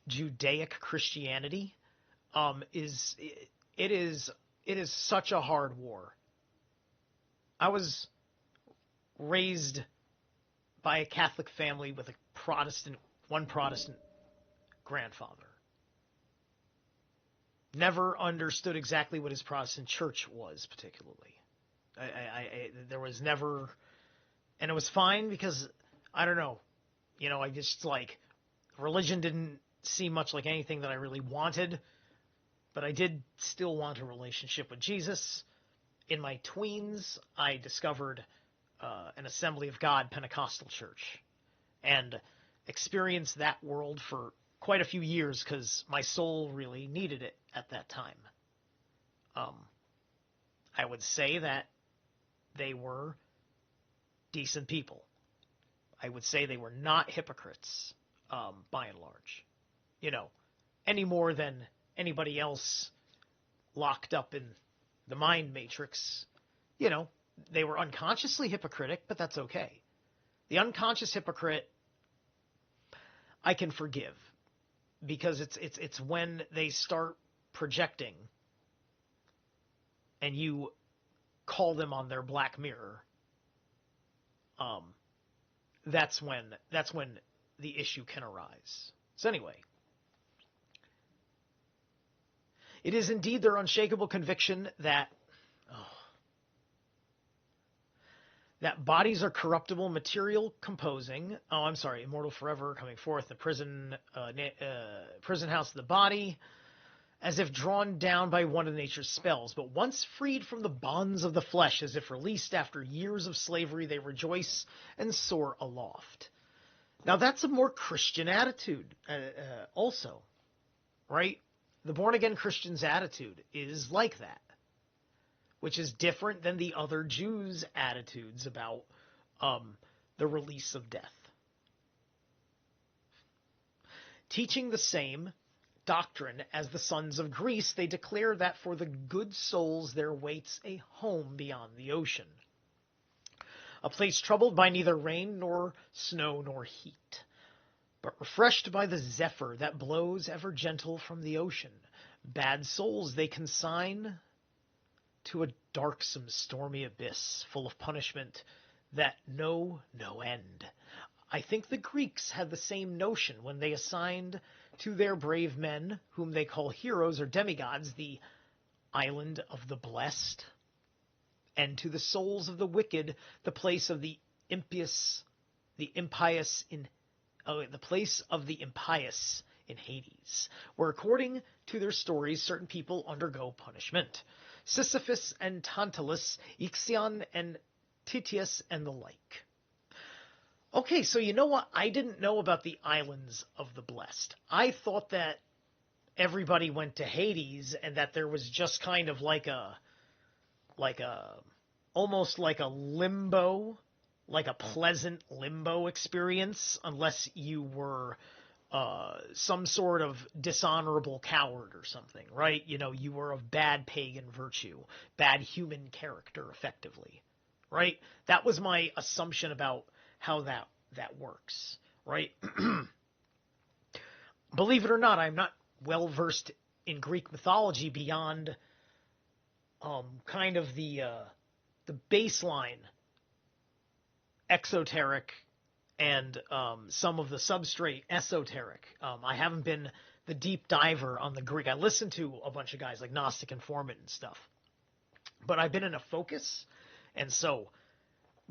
Judaic Christianity is such a hard war. I was raised by a Catholic family with one Protestant grandfather. Never understood exactly what his Protestant church was particularly. There was never, and it was fine because, I don't know, I just religion didn't seem much like anything that I really wanted, but I did still want a relationship with Jesus. In my tweens, I discovered an Assembly of God Pentecostal church and experienced that world for quite a few years because my soul really needed it at that time. I would say that they were decent people. I would say they were not hypocrites, by and large. Any more than anybody else locked up in the mind matrix. They were unconsciously hypocritic, but that's okay. The unconscious hypocrite I can forgive because it's when they start projecting and you call them on their black mirror. That's when the issue can arise. So anyway, it is indeed their unshakable conviction that bodies are corruptible, material composing. Immortal forever, coming forth, the prison house of the body, as if drawn down by one of nature's spells. But once freed from the bonds of the flesh, as if released after years of slavery, they rejoice and soar aloft. Now that's a more Christian attitude, also, right? The born-again Christian's attitude is like that, which is different than the other Jews' attitudes about the release of death. Teaching the same doctrine as the sons of Greece, they declare that for the good souls there waits a home beyond the ocean, a place troubled by neither rain nor snow nor heat, but refreshed by the zephyr that blows ever gentle from the ocean. Bad souls they consign to a darksome, stormy abyss, full of punishment that know no end. I think the Greeks had the same notion when they assigned to their brave men, whom they call heroes or demigods, the island of the blessed, and to the souls of the wicked, the place of the impious in Hades, where according to their stories, certain people undergo punishment. Sisyphus and Tantalus, Ixion and Titius, and the like. Okay, so you know what? I didn't know about the islands of the blessed. I thought that everybody went to Hades and that there was just kind of almost like a limbo, like a pleasant limbo experience, unless you were some sort of dishonorable coward or something, right? You were of bad pagan virtue, bad human character, effectively, right? That was my assumption about how that works, right? Believe it or not, I'm not well versed in Greek mythology beyond kind of the baseline exoteric and some of the substrate esoteric. I haven't been the deep diver on the Greek. I listened to a bunch of guys like Gnostic Informant and stuff, but I've been in a focus, and so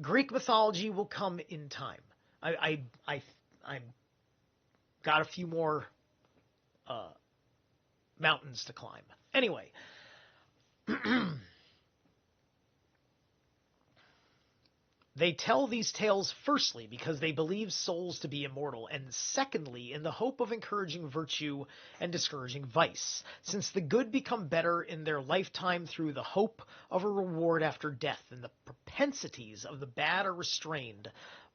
Greek mythology will come in time. I'm got a few more mountains to climb. Anyway, they tell these tales firstly because they believe souls to be immortal, and secondly in the hope of encouraging virtue and discouraging vice, since the good become better in their lifetime through the hope of a reward after death, and the propensities of the bad are restrained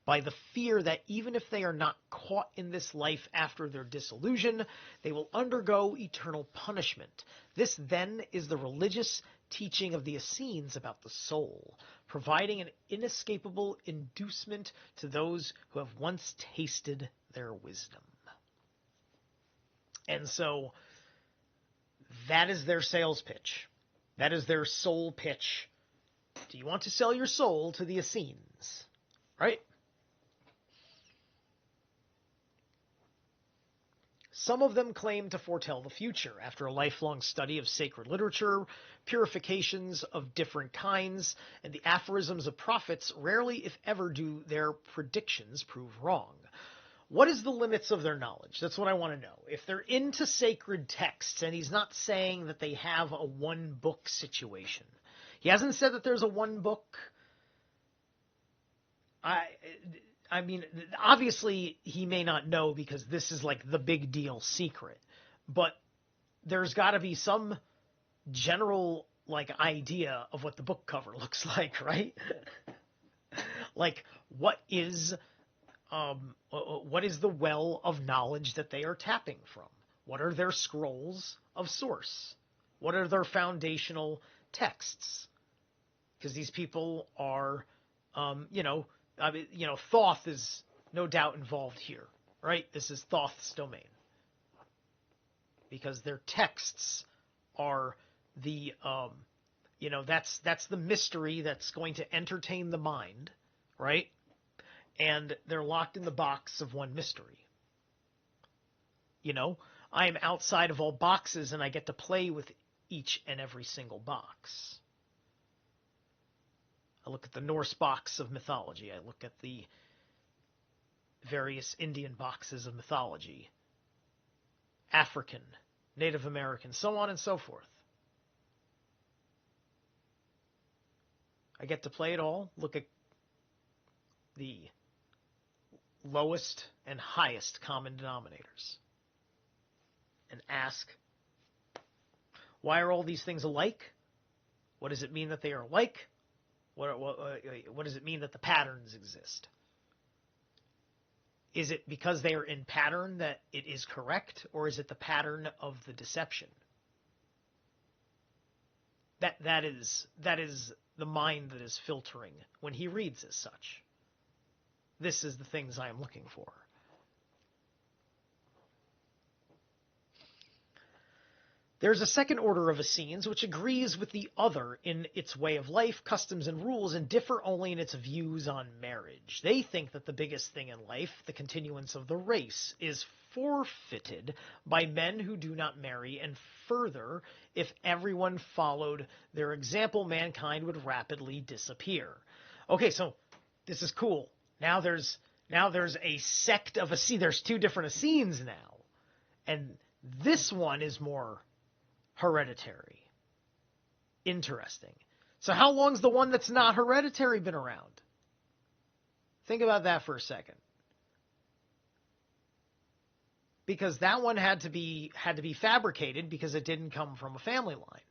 by the fear that even if they are not caught in this life after their dissolution, they will undergo eternal punishment. This then is the religious teaching of the Essenes about the soul, providing an inescapable inducement to those who have once tasted their wisdom. And so that is their sales pitch. That is their soul pitch. Do you want to sell your soul to the Essenes? right? Some of them claim to foretell the future after a lifelong study of sacred literature, purifications of different kinds, and the aphorisms of prophets rarely, if ever, do their predictions prove wrong. What is the limits of their knowledge? That's what I want to know. If they're into sacred texts, and he's not saying that they have a one-book situation. He hasn't said that there's a one-book. I mean, obviously he may not know because this is like the big deal secret, but there's got to be some general like idea of what the book cover looks like, right? Like what is the well of knowledge that they are tapping from? What are their scrolls of source? What are their foundational texts? Because these people are, Thoth is no doubt involved here, right? This is Thoth's domain. Because their texts are the, that's the mystery that's going to entertain the mind, right? And they're locked in the box of one mystery. I am outside of all boxes and I get to play with each and every single box. I look at the Norse box of mythology. I look at the various Indian boxes of mythology. African, Native American, so on and so forth. I get to play it all, look at the lowest and highest common denominators, and ask, why are all these things alike? What does it mean that they are alike? What does it mean that the patterns exist? Is it because they are in pattern that it is correct, or is it the pattern of the deception? That is the mind that is filtering when he reads as such. This is the things I am looking for. There's a second order of Essenes which agrees with the other in its way of life, customs, and rules, and differ only in its views on marriage. They think that the biggest thing in life, the continuance of the race, is forfeited by men who do not marry, and further, if everyone followed their example, mankind would rapidly disappear. Okay, so this is cool. Now there's a sect of Essenes. There's two different Essenes now, and this one is more hereditary. Interesting. So how long's the one that's not hereditary been around? Think about that for a second. Because that one had to be fabricated because it didn't come from a family line.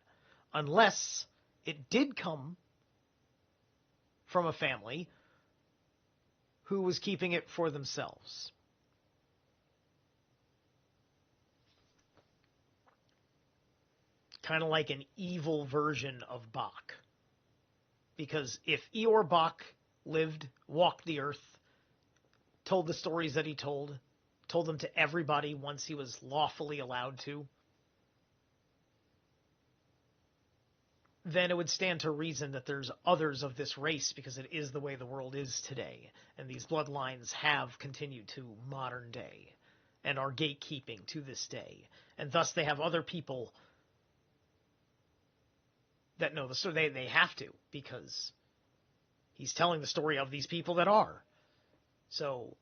Unless it did come from a family who was keeping it for themselves. Kind of like an evil version of Bach. Because if Eeyore Bach walked the earth, told the stories that he told them to everybody once he was lawfully allowed to, then it would stand to reason that there's others of this race, because it is the way the world is today. And these bloodlines have continued to modern day and are gatekeeping to this day. And thus they have other people that know the story. They have to, because he's telling the story of these people that are. So,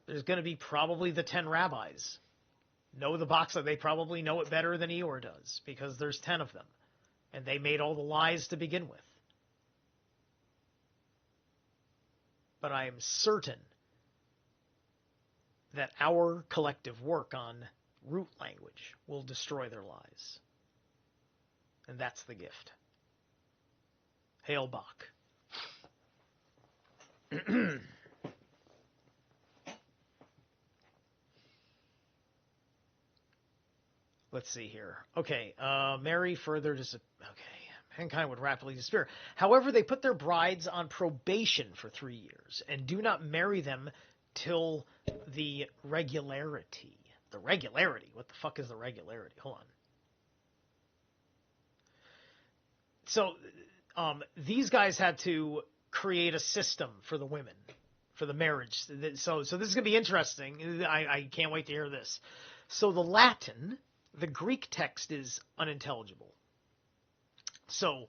there's going to be probably the 10 rabbis. Know the box, they probably know it better than Eeyore does, because there's 10 of them. And they made all the lies to begin with. But I am certain that our collective work on root language will destroy their lies. And that's the gift. Hail Bach. Let's see here. Okay, Mary further mankind would rapidly disappear. However, they put their brides on probation for 3 years and do not marry them till the regularity. The regularity? What the fuck is the regularity? Hold on. So, these guys had to create a system for the women, for the marriage. So this is going to be interesting. I can't wait to hear this. So the Latin, the Greek text is unintelligible. So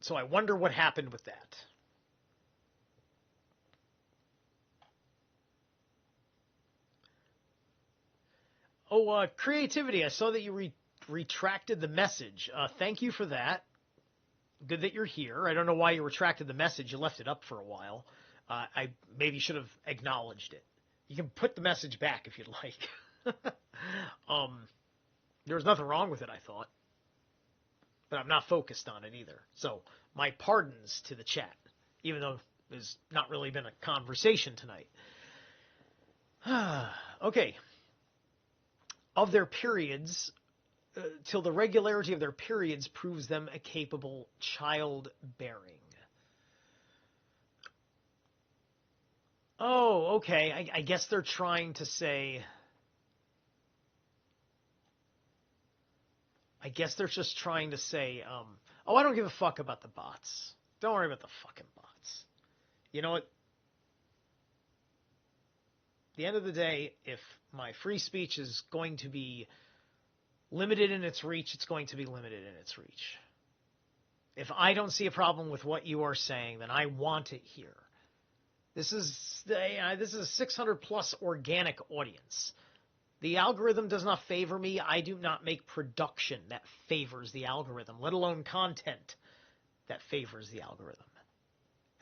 so I wonder what happened with that. Oh, creativity. I saw that you retracted the message. Thank you for that. Good that you're here. I don't know why you retracted the message. You left it up for a while. I maybe should have acknowledged it. You can put the message back if you'd like. There was nothing wrong with it, I thought. But I'm not focused on it either. So my pardons to the chat, even though there's not really been a conversation tonight. Okay. Of their periods, till the regularity of their periods proves them a capable childbearing. Oh, okay. I guess they're trying to say... I guess they're just trying to say, oh, I don't give a fuck about the bots. Don't worry about the fucking bots. You know what? At the end of the day, if my free speech is going to be limited in its reach, it's going to be limited in its reach. If I don't see a problem with what you are saying, then I want it here. This is a 600 plus organic audience. The algorithm does not favor me. I do not make production that favors the algorithm, let alone content that favors the algorithm.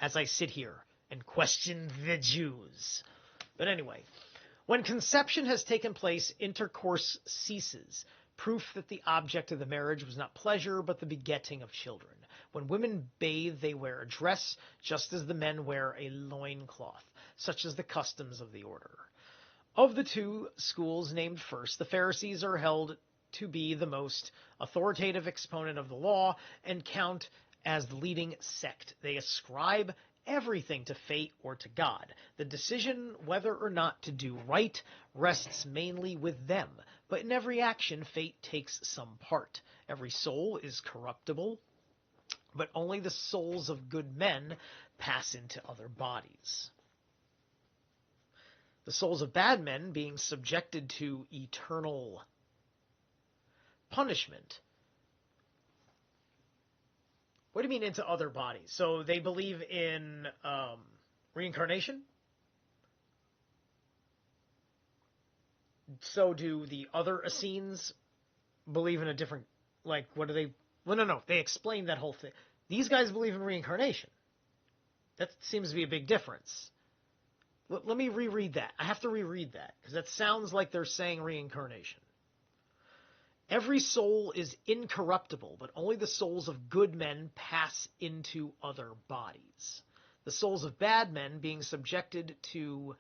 As I sit here and question the Jews. But anyway, when conception has taken place, intercourse ceases. Proof that the object of the marriage was not pleasure, but the begetting of children. When women bathe, they wear a dress, just as the men wear a loincloth. Such is the customs of the order. Of the two schools named first, the Pharisees are held to be the most authoritative exponent of the law and count as the leading sect. They ascribe everything to fate or to God. The decision whether or not to do right rests mainly with them, but in every action fate takes some part. Every soul is corruptible, but only the souls of good men pass into other bodies. The souls of bad men being subjected to eternal punishment. What do you mean into other bodies? So they believe in reincarnation? So do the other Essenes believe in a different, like, what do they... Well, no, they explained that whole thing. These guys believe in reincarnation. That seems to be a big difference. Let me reread that. I have to reread that, because that sounds like they're saying reincarnation. Every soul is incorruptible, but only the souls of good men pass into other bodies. The souls of bad men being subjected to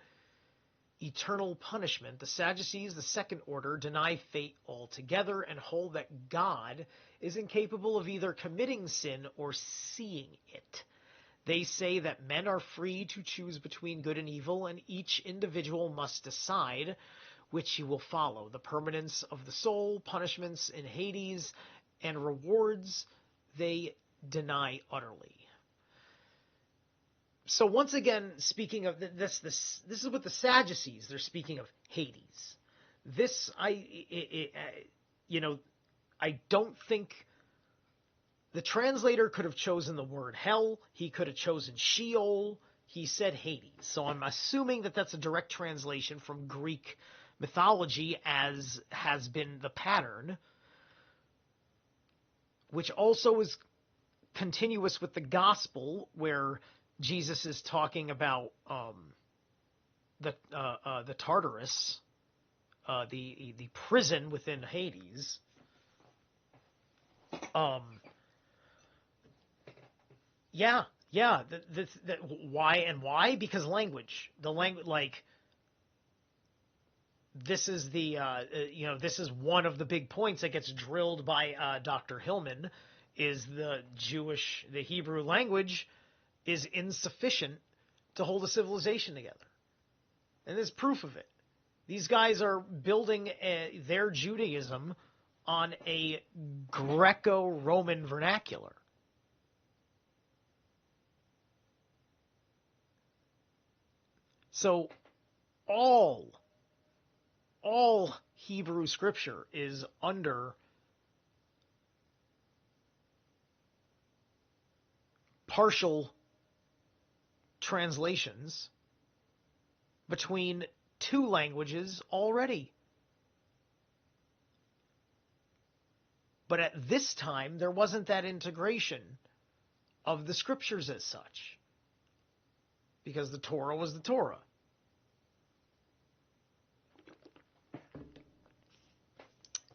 eternal punishment, the Sadducees, the second order, deny fate altogether and hold that God is incapable of either committing sin or seeing it. They say that men are free to choose between good and evil, and each individual must decide which he will follow. The permanence of the soul, punishments in Hades, and rewards they deny utterly. So once again, speaking of this is what the Sadducees, they're speaking of Hades. This, I don't think the translator could have chosen the word hell. He could have chosen Sheol. He said Hades. So I'm assuming that that's a direct translation from Greek mythology, as has been the pattern, which also is continuous with the gospel, where Jesus is talking about the Tartarus, the prison within Hades. Why? Because language. The language, like, this is this is one of the big points that gets drilled by Dr. Hillman, is the Hebrew language is insufficient to hold a civilization together. And there's proof of it. These guys are building their Judaism on a Greco-Roman vernacular. So all Hebrew scripture is under partial translations between two languages already. But at this time, there wasn't that integration of the scriptures as such, because the Torah was the Torah.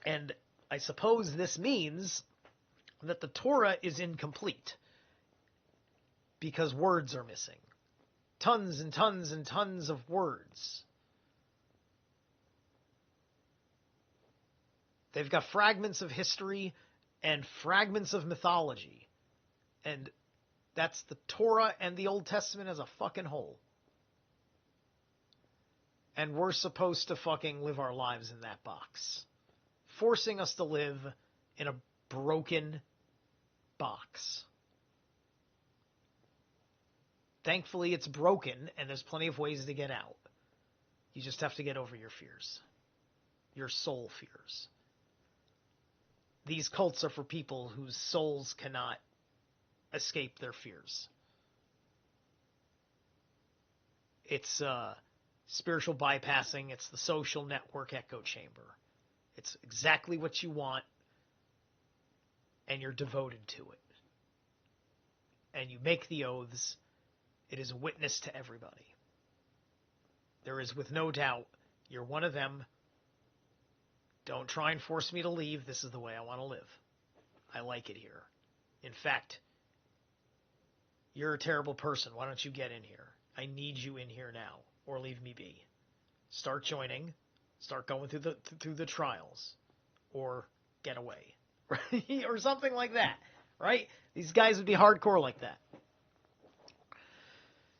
And I suppose this means that the Torah is incomplete because words are missing. Tons and tons and tons of words. They've got fragments of history and fragments of mythology. And that's the Torah and the Old Testament as a fucking whole. And we're supposed to fucking live our lives in that box, forcing us to live in a broken box. Thankfully, it's broken, and there's plenty of ways to get out. You just have to get over your fears. Your soul fears. These cults are for people whose souls cannot escape their fears. It's spiritual bypassing. It's the social network echo chamber. It's exactly what you want, and you're devoted to it. And you make the oaths. It is a witness to everybody. There is, with no doubt, you're one of them. Don't try and force me to leave. This is the way I want to live. I like it here. In fact, you're a terrible person. Why don't you get in here? I need you in here now, or leave me be. Start joining. Start going through the trials, or get away, right? Or something like that, right? These guys would be hardcore like that.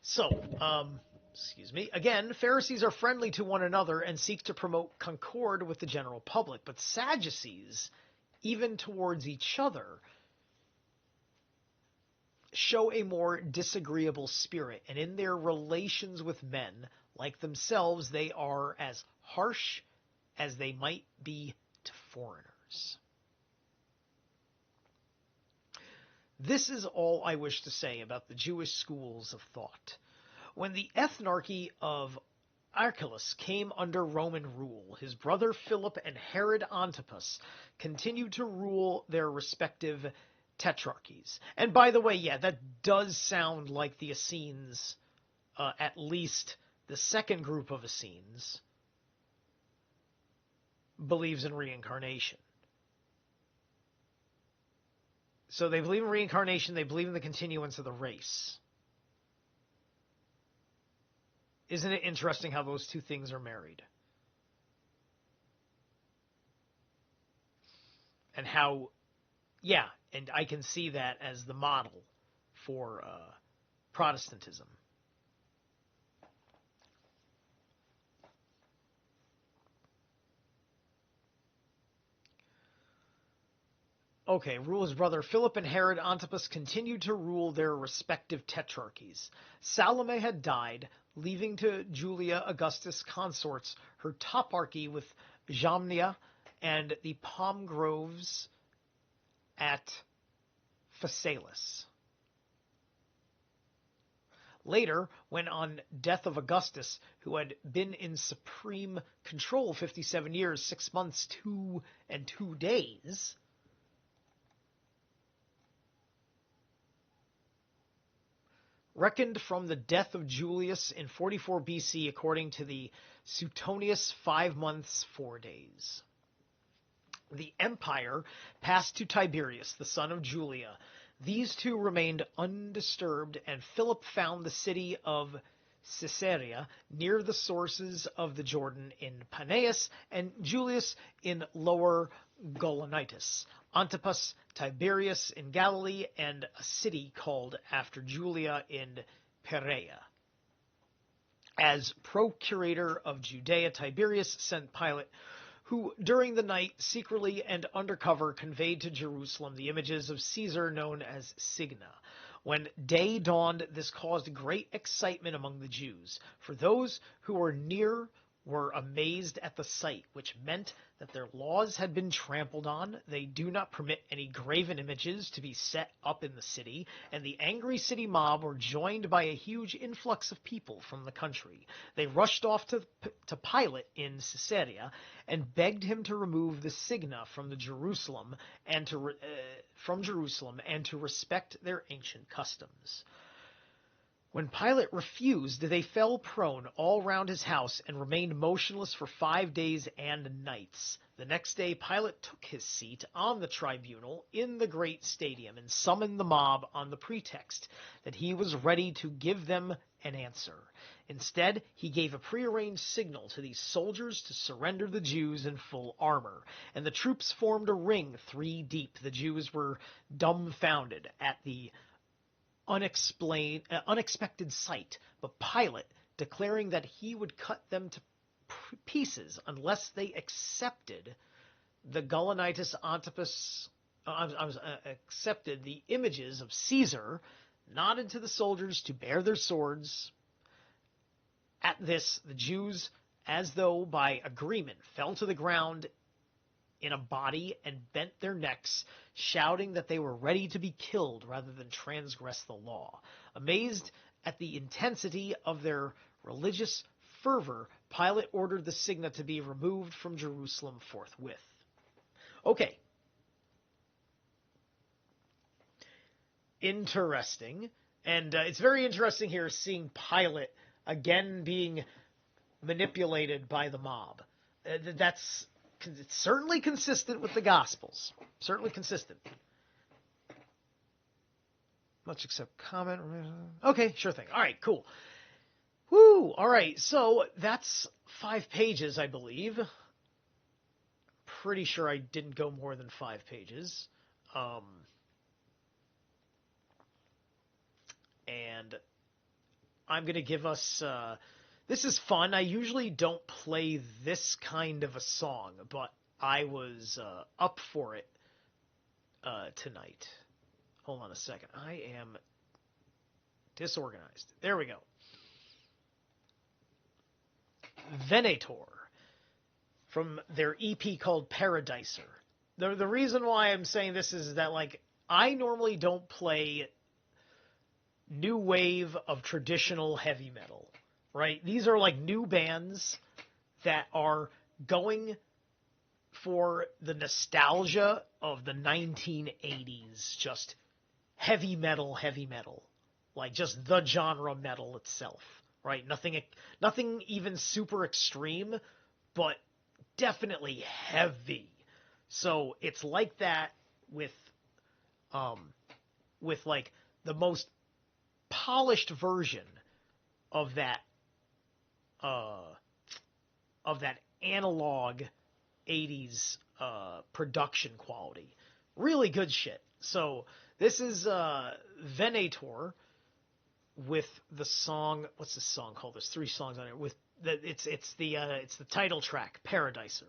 So, excuse me. Again, Pharisees are friendly to one another and seek to promote concord with the general public, but Sadducees, even towards each other, show a more disagreeable spirit, and in their relations with men, like themselves, they are as harsh as they might be to foreigners. This is all I wish to say about the Jewish schools of thought. When the ethnarchy of Archelaus came under Roman rule, his brother Philip and Herod Antipas continued to rule their respective tetrarchies. And by the way, yeah, that does sound like the Essenes, at least the second group of Essenes, believes in reincarnation. So they believe in reincarnation, they believe in the continuance of the race. Isn't it interesting how those two things are married? And how, yeah, and I can see that as the model for Protestantism. Okay, rule his brother Philip and Herod Antipas continued to rule their respective tetrarchies. Salome had died, leaving to Julia Augustus consorts her toparchy with Jamnia and the palm groves at Phasaelis. Later, when on death of Augustus, who had been in supreme control 57 years, 6 months, 2 and 2 days, reckoned from the death of Julius in 44 BC, according to the Suetonius, 5 months, 4 days. The empire passed to Tiberius, the son of Julia. These two remained undisturbed, and Philip found the city of Caesarea near the sources of the Jordan in Paneas, and Julius in Lower Golanitis. Antipas, Tiberius in Galilee, and a city called after Julia in Perea. As procurator of Judea, Tiberius sent Pilate, who during the night secretly and undercover conveyed to Jerusalem the images of Caesar known as Signa. When day dawned, this caused great excitement among the Jews, for those who were near were amazed at the sight, which meant that their laws had been trampled on. They do not permit any graven images to be set up in the city, and the angry city mob were joined by a huge influx of people from the country. They rushed off to Pilate in Caesarea and begged him to remove the signa from Jerusalem and to respect their ancient customs. When Pilate refused, they fell prone all round his house and remained motionless for 5 days and nights. The next day Pilate took his seat on the tribunal in the great stadium and summoned the mob on the pretext that he was ready to give them an answer. Instead, he gave a prearranged signal to these soldiers to surrender the Jews in full armor, and the troops formed a ring 3 deep. The Jews were dumbfounded at the unexpected sight, but Pilate, declaring that he would cut them to pieces unless they accepted the Gaulonitis Antipus, accepted the images of Caesar, nodded to the soldiers to bear their swords. At this, the Jews, as though by agreement, fell to the ground in a body and bent their necks, shouting that they were ready to be killed rather than transgress the law. Amazed at the intensity of their religious fervor, Pilate ordered the signa to be removed from Jerusalem forthwith. Okay. Interesting. And it's very interesting here seeing Pilate again being manipulated by the mob. It's certainly consistent with the Gospels. Certainly consistent. Much except comment. Okay, sure thing. All right, cool. Woo! All right, so that's 5 pages, I believe. Pretty sure I didn't go more than 5 pages. And I'm going to give us... this is fun. I usually don't play this kind of a song, but I was up for it tonight. Hold on a second. I am disorganized. There we go. Venator, from their EP called Paradiser. The reason why I'm saying this is that, like, I normally don't play new wave of traditional heavy metal, right? These are like new bands that are going for the nostalgia of the 1980s, just heavy metal, like just the genre metal itself, right? Nothing even super extreme, but definitely heavy. So it's like that with like the most polished version of that analog 80s production quality. Really good shit. So this is Venator with the song. What's the song called? There's 3 songs on it. With it's the title track, Paradiser.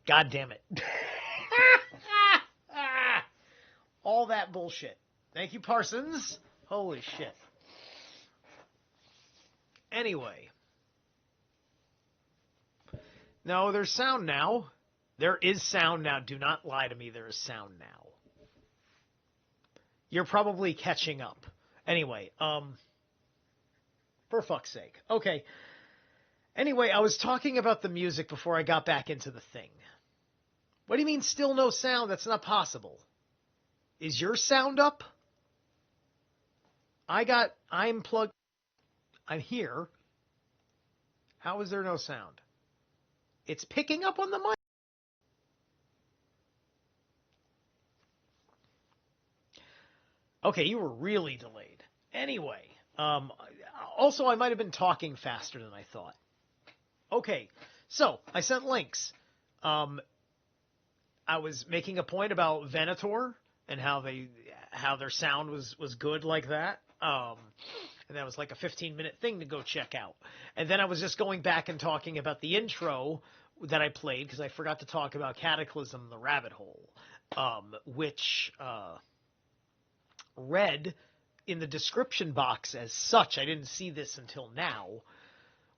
God damn it. All that bullshit. Thank you, Parsons. Holy shit. Anyway. No, there's sound now. There is sound now. Do not lie to me. There is sound now. You're probably catching up. Anyway, for fuck's sake. Okay. Anyway, I was talking about the music before I got back into the thing. What do you mean still no sound? That's not possible. Is your sound up? I'm plugged. I'm here. How is there no sound? It's picking up on the mic. Okay, you were really delayed. Anyway, also I might have been talking faster than I thought. Okay, so I sent links. I was making a point about Venator and how their sound was good like that. And that was like a 15-minute thing to go check out. And then I was just going back and talking about the intro that I played because I forgot to talk about Cataclysm: The Rabbit Hole, which read in the description box as such. I didn't see this until now.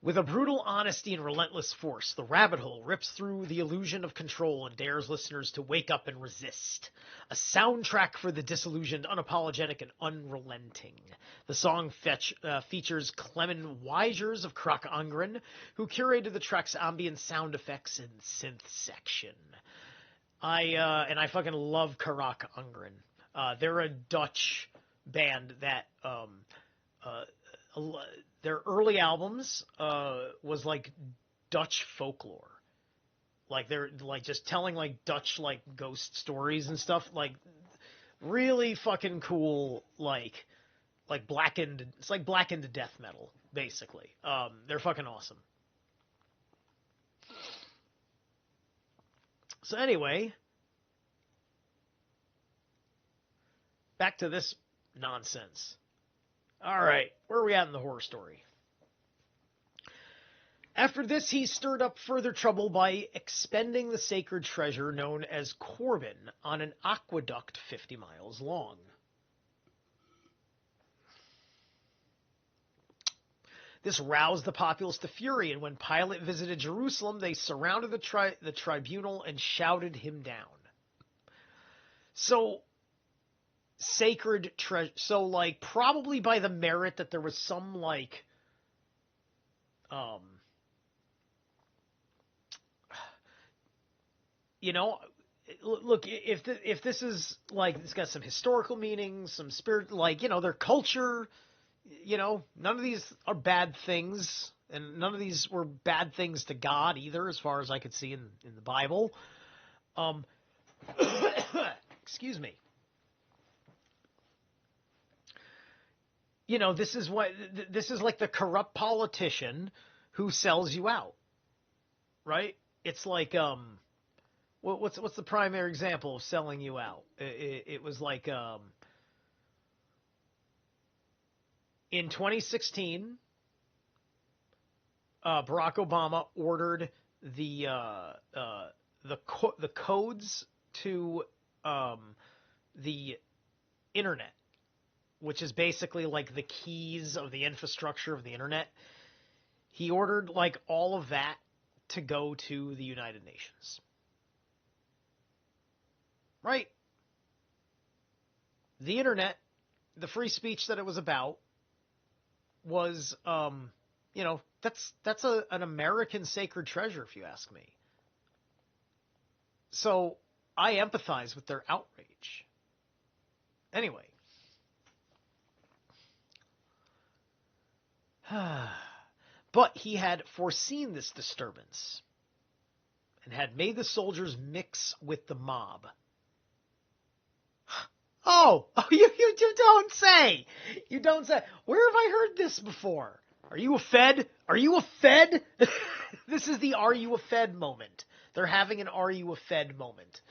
With a brutal honesty and relentless force, The Rabbit Hole rips through the illusion of control and dares listeners to wake up and resist. A soundtrack for the disillusioned, unapologetic, and unrelenting. The song features Clement Weigers of Croc Ungren, who curated the track's ambient sound effects and synth section. I fucking love Croc Ungren. They're a Dutch band that their early albums was like Dutch folklore. Like they're like just telling like Dutch like ghost stories and stuff. Like really fucking cool. Like blackened. It's like blackened death metal basically. They're fucking awesome. So anyway, back to this nonsense. All right, where are we at in the horror story? After this, he stirred up further trouble by expending the sacred treasure known as Corbin on an aqueduct 50 miles long. This roused the populace to fury, and when Pilate visited Jerusalem, they surrounded the tribunal and shouted him down. So, sacred treasure. So, like, probably by the merit that there was some, like, you know, look, if this is, like, it's got some historical meaning, some spirit, like, you know, their culture, you know, none of these are bad things, and none of these were bad things to God either, as far as I could see in the Bible. Excuse me. You know, this is like the corrupt politician who sells you out, right? It's like, what's the primary example of selling you out? It was like, in 2016, Barack Obama ordered the codes to the internet, which is basically like the keys of the infrastructure of the internet. He ordered like all of that to go to the United Nations. Right? The internet, the free speech that it was about, was, you know, that's an American sacred treasure, if you ask me. So I empathize with their outrage. Anyway. But he had foreseen this disturbance and had made the soldiers mix with the mob. Oh, you don't say. You don't say. Where have I heard this before? Are you a Fed? Are you a Fed? This is the Are You a Fed moment. They're having an Are You a Fed moment.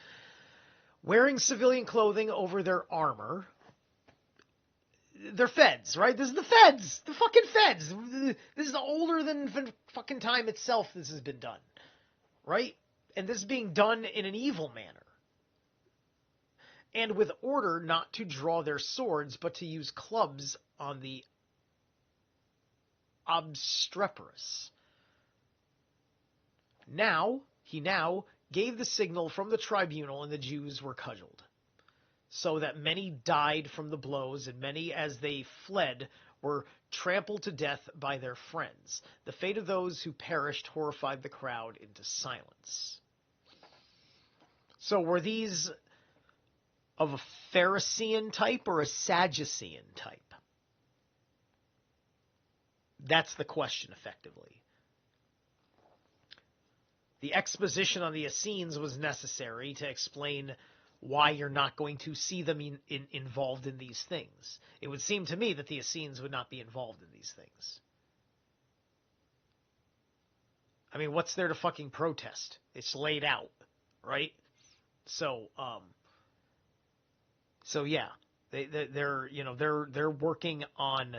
Wearing civilian clothing over their armor. They're feds, right? This is the feds. The fucking feds. This is older than fucking time itself this has been done. Right? and this being done in an evil manner, and with order not to draw their swords, but to use clubs on the obstreperous. He now gave the signal from the tribunal, and the Jews were cudgeled, so that many died from the blows, and many, as they fled, were trampled to death by their friends. The fate of those who perished horrified the crowd into silence. So were these of a Pharisean type or a Sadducean type? That's the question, effectively. The exposition on the Essenes was necessary to explain why you're not going to see them involved in these things. It would seem to me that the Essenes would not be involved in these things. I mean, what's there to fucking protest? It's laid out, right? So yeah, they're working on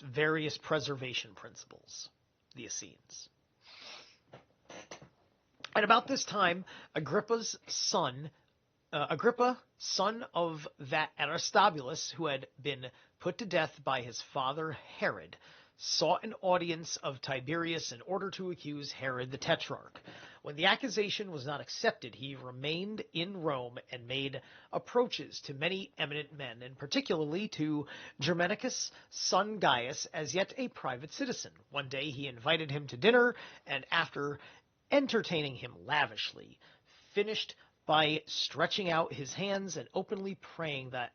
various preservation principles, the Essenes. And about this time, Agrippa, son of that Aristobulus, who had been put to death by his father Herod, sought an audience of Tiberius in order to accuse Herod the Tetrarch. When the accusation was not accepted, he remained in Rome and made approaches to many eminent men, and particularly to Germanicus, son Gaius, as yet a private citizen. One day he invited him to dinner, and after entertaining him lavishly, finished by stretching out his hands and openly praying that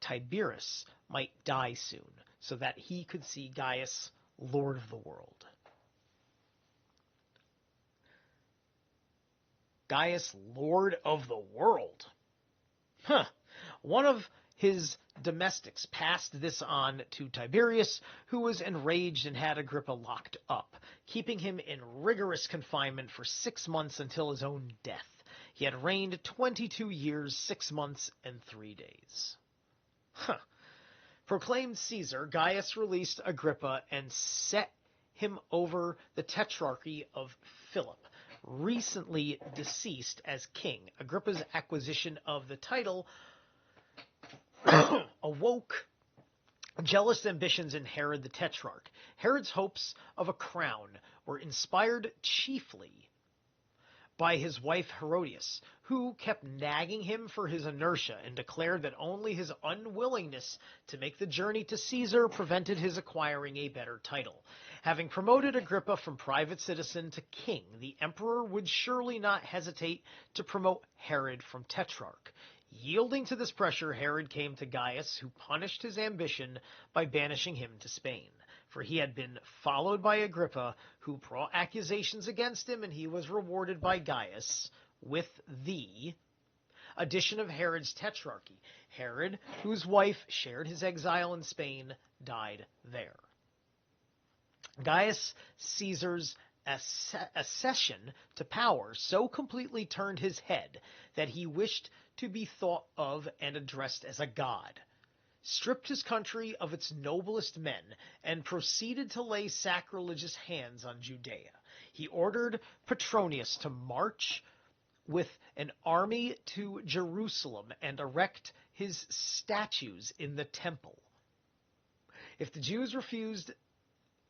Tiberius might die soon, so that he could see Gaius, Lord of the world. Gaius, Lord of the world. One of his domestics passed this on to Tiberius, who was enraged and had Agrippa locked up, keeping him in rigorous confinement for 6 months until his own death. He had reigned 22 years, 6 months, and 3 days. Proclaimed Caesar, Gaius released Agrippa and set him over the tetrarchy of Philip, recently deceased, as king. Agrippa's acquisition of the title awoke jealous ambitions in Herod the Tetrarch. Herod's hopes of a crown were inspired chiefly by his wife Herodias, who kept nagging him for his inertia and declared that only his unwillingness to make the journey to Caesar prevented his acquiring a better title. Having promoted Agrippa from private citizen to king, the emperor would surely not hesitate to promote Herod from tetrarch. Yielding to this pressure, Herod came to Gaius, who punished his ambition by banishing him to Spain. For he had been followed by Agrippa, who brought accusations against him, and he was rewarded by Gaius with the addition of Herod's tetrarchy. Herod, whose wife shared his exile in Spain, died there. Gaius Caesar's accession to power so completely turned his head that he wished to be thought of and addressed as a god, stripped his country of its noblest men, and proceeded to lay sacrilegious hands on Judea. He ordered Petronius to march with an army to Jerusalem and erect his statues in the temple. If the Jews refused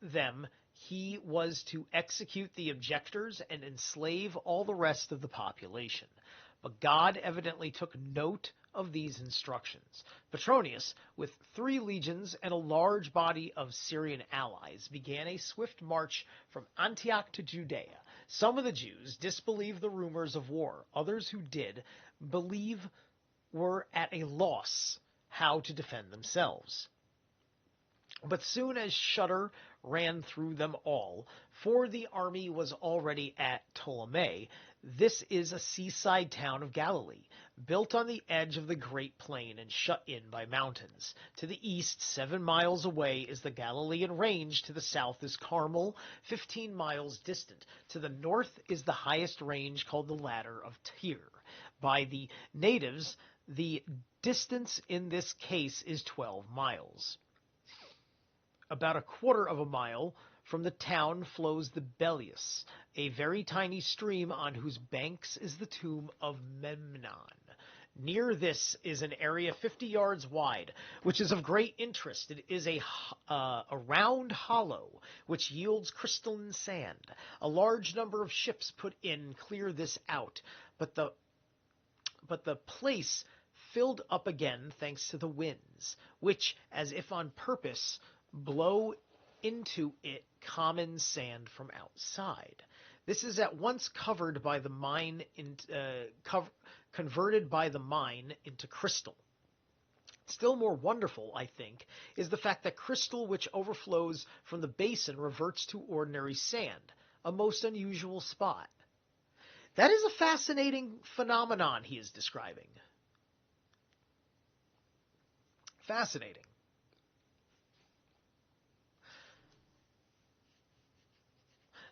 them, he was to execute the objectors and enslave all the rest of the population. But God evidently took note of these instructions. Petronius, with 3 legions and a large body of Syrian allies, began a swift march from Antioch to Judea. Some of the Jews disbelieved the rumors of war. Others who did believe were at a loss how to defend themselves. But soon as shudder ran through them all, for the army was already at Ptolemy. This is a seaside town of Galilee, built on the edge of the great plain and shut in by mountains. To the east, 7 miles away, is the Galilean range. To the south is Carmel, 15 miles distant. To the north is the highest range, called the Ladder of Tyre. By the natives, the distance in this case is 12 miles. About a quarter of a mile From the town flows the Bellius, a very tiny stream on whose banks is the tomb of Memnon. Near this is an area 50 yards wide, which is of great interest. It is a round hollow, which yields crystalline sand. A large number of ships put in clear this out, but the place filled up again thanks to the winds, which, as if on purpose, blow into it common sand from outside. This is at once converted by the mine into crystal. Still more wonderful, I think, is the fact that crystal which overflows from the basin reverts to ordinary sand, a most unusual spot. That is a fascinating phenomenon he is describing. Fascinating.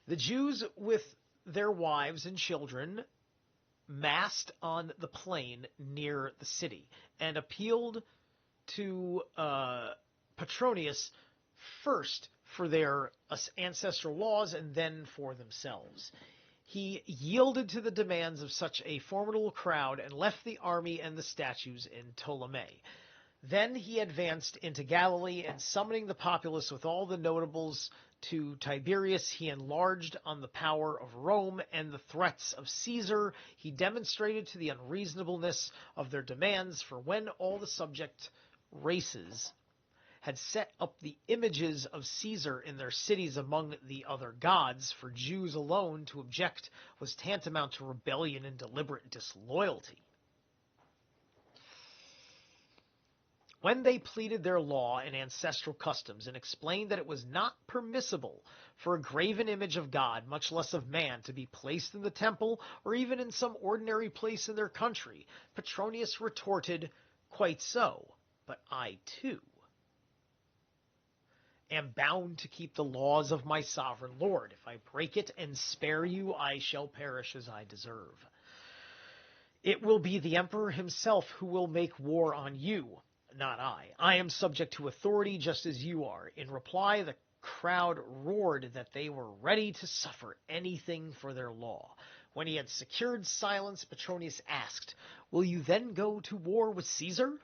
The Jews with their wives and children massed on the plain near the city and appealed to Petronius first for their ancestral laws and then for themselves. He yielded to the demands of such a formidable crowd and left the army and the statues in Ptolemy. Then he advanced into Galilee, and summoning the populace with all the notables to Tiberias, he enlarged on the power of Rome and the threats of Caesar. He demonstrated to the unreasonableness of their demands, for when all the subject races had set up the images of Caesar in their cities among the other gods, for Jews alone to object was tantamount to rebellion and deliberate disloyalty. When they pleaded their law and ancestral customs and explained that it was not permissible for a graven image of God, much less of man, to be placed in the temple or even in some ordinary place in their country, Petronius retorted, "Quite so, but I too am bound to keep the laws of my sovereign Lord. If I break it and spare you, I shall perish as I deserve. It will be the emperor himself who will make war on you, not I. I am subject to authority just as you are." In reply, the crowd roared that they were ready to suffer anything for their law. When he had secured silence, Petronius asked, "Will you then go to war with Caesar?"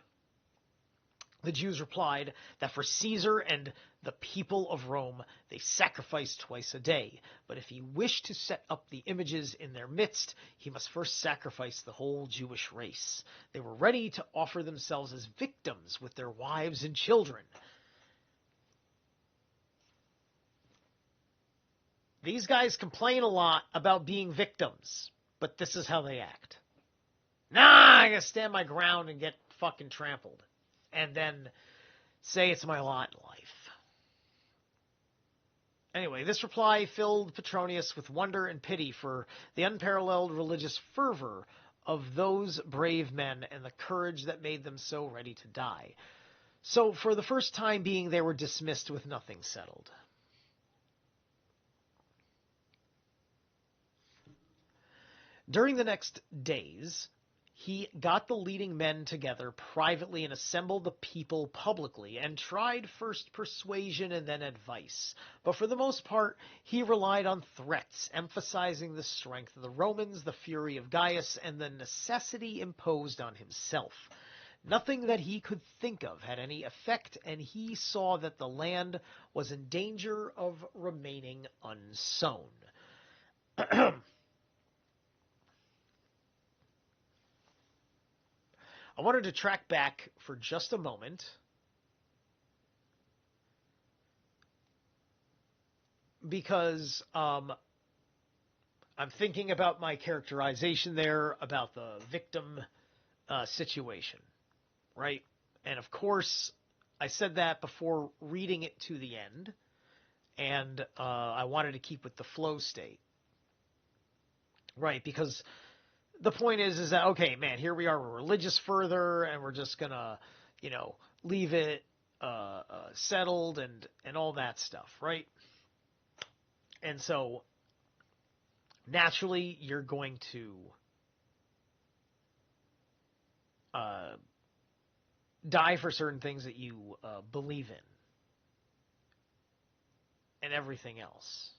The Jews replied that for Caesar and the people of Rome they sacrificed twice a day, but if he wished to set up the images in their midst, he must first sacrifice the whole Jewish race. They were ready to offer themselves as victims with their wives and children. These guys complain a lot about being victims, but this is how they act. Nah, I gotta stand my ground and get fucking trampled. And then say it's my lot in life. Anyway, this reply filled Petronius with wonder and pity for the unparalleled religious fervor of those brave men and the courage that made them so ready to die. So, for the first time being, they were dismissed with nothing settled. During the next days, he got the leading men together privately and assembled the people publicly, and tried first persuasion and then advice. But for the most part, he relied on threats, emphasizing the strength of the Romans, the fury of Gaius, and the necessity imposed on himself. Nothing that he could think of had any effect, and he saw that the land was in danger of remaining unsown. I wanted to track back for just a moment because I'm thinking about my characterization there about the victim situation, right? And of course, I said that before reading it to the end, and I wanted to keep with the flow state, right? Because the point is that, okay, man, here we are, we're religious further, and we're just going to, leave it settled and all that stuff, right? And so, naturally, you're going to die for certain things that you believe in. and everything else.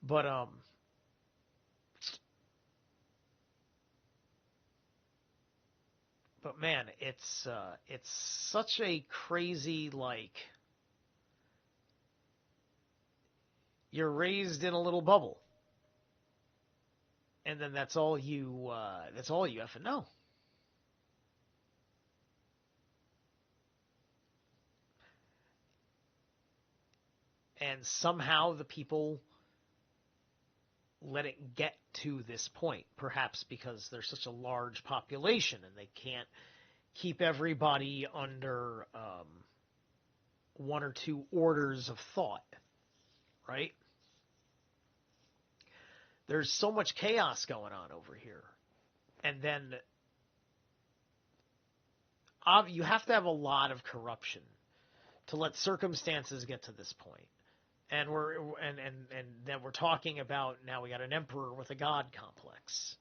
But man, it's such a crazy, like, you're raised in a little bubble, and then that's all you have to know. And somehow the people let it get to this point, perhaps because there's such a large population and they can't keep everybody under one or two orders of thought, right? There's so much chaos going on over here. And then you have to have a lot of corruption to let circumstances get to this point. And then we're talking about now we got an emperor with a god complex.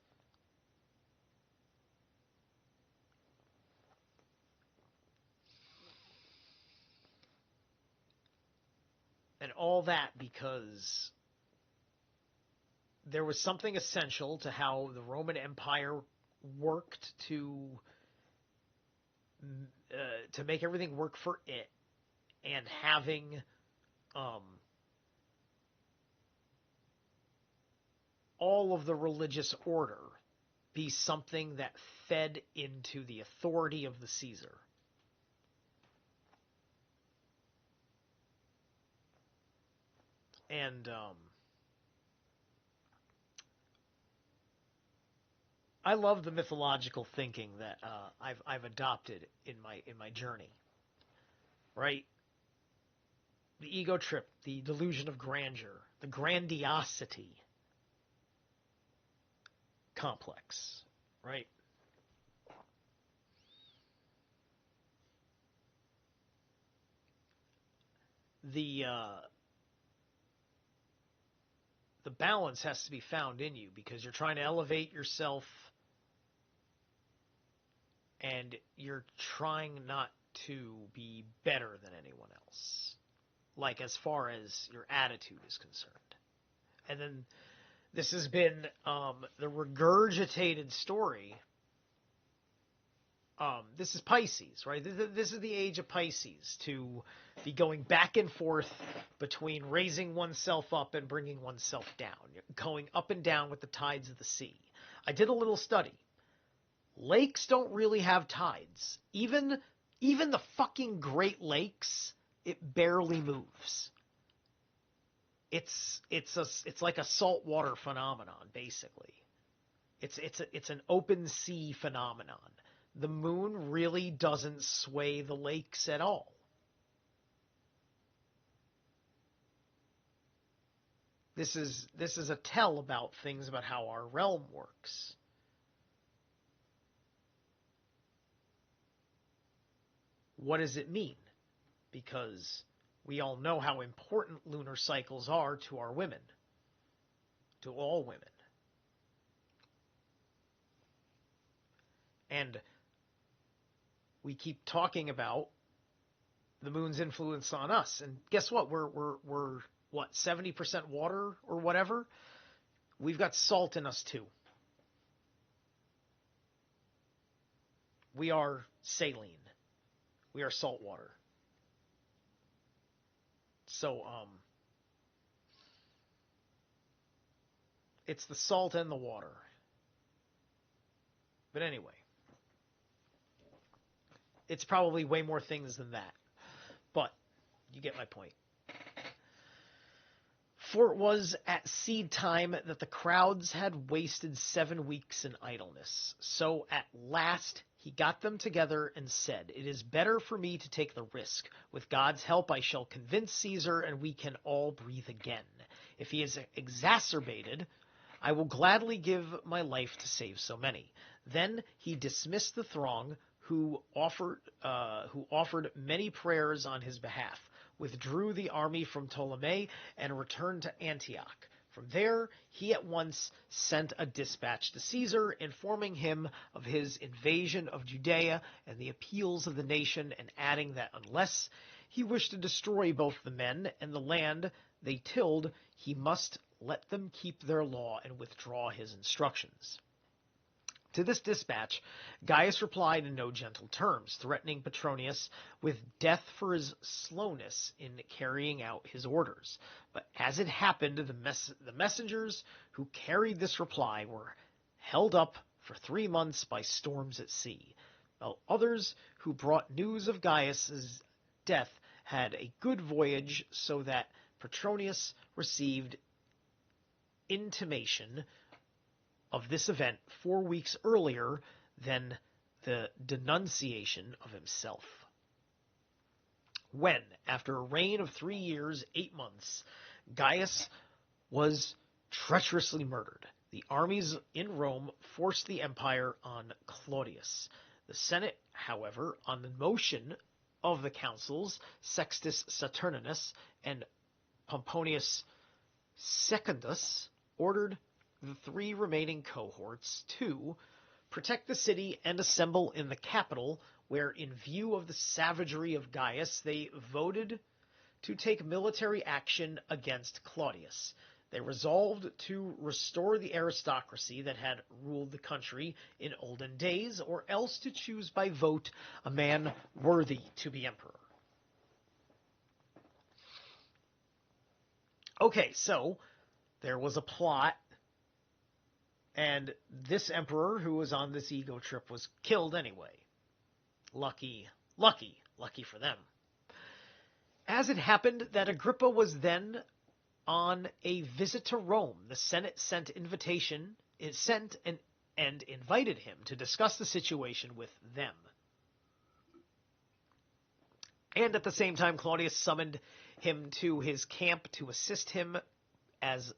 And all that because there was something essential to how the Roman Empire worked to make everything work for it, and having all of the religious order be something that fed into the authority of the Caesar. And I love the mythological thinking that I've adopted in my journey. Right? The ego trip, the delusion of grandeur, the grandiosity complex, right? The balance has to be found in you because you're trying to elevate yourself and you're trying not to be better than anyone else, like as far as your attitude is concerned. And then this has been the regurgitated story. This is Pisces, right? This is the age of Pisces, to be going back and forth between raising oneself up and bringing oneself down, going up and down with the tides of the sea. I did a little study. Lakes don't really have tides. Even the fucking Great Lakes, it barely moves. It's like a saltwater phenomenon, basically. It's an open sea phenomenon. The moon really doesn't sway the lakes at all. This is a tell about things about how our realm works. What does it mean? Because we all know how important lunar cycles are to our women, to all women. And we keep talking about the moon's influence on us. And guess what? We're what, 70% water or whatever? We've got salt in us too. We are saline. We are salt water. So, it's the salt and the water. But anyway, it's probably way more things than that. But you get my point. For it was at seed time that the crowds had wasted 7 weeks in idleness. So at last he got them together and said, "It is better for me to take the risk. With God's help I shall convince Caesar, and we can all breathe again. If he is exacerbated, I will gladly give my life to save so many." Then he dismissed the throng, who offered many prayers on his behalf, withdrew the army from Ptolemy, and returned to Antioch. From there, he at once sent a dispatch to Caesar, informing him of his invasion of Judea and the appeals of the nation, and adding that unless he wished to destroy both the men and the land they tilled. He must let them keep their law and withdraw his instructions. To this dispatch, Gaius replied in no gentle terms, threatening Petronius with death for his slowness in carrying out his orders. But as it happened, the messengers who carried this reply were held up for 3 months by storms at sea, while others who brought news of Gaius's death had a good voyage, so that Petronius received intimation of this event 4 weeks earlier than the denunciation of himself. When, after a reign of 3 years, 8 months, Gaius was treacherously murdered, the armies in Rome forced the empire on Claudius. The Senate, however, on the motion of the consuls Sextus Saturninus and Pomponius Secundus, ordered the 3 remaining cohorts to protect the city and assemble in the capital, where, in view of the savagery of Gaius, they voted to take military action against Claudius. They resolved to restore the aristocracy that had ruled the country in olden days, or else to choose by vote a man worthy to be emperor. Okay, so there was a plot, and this emperor who was on this ego trip was killed anyway. Lucky for them. As it happened that Agrippa was then on a visit to Rome, the Senate sent and invited him to discuss the situation with them. And at the same time, Claudius summoned him to his camp to assist him as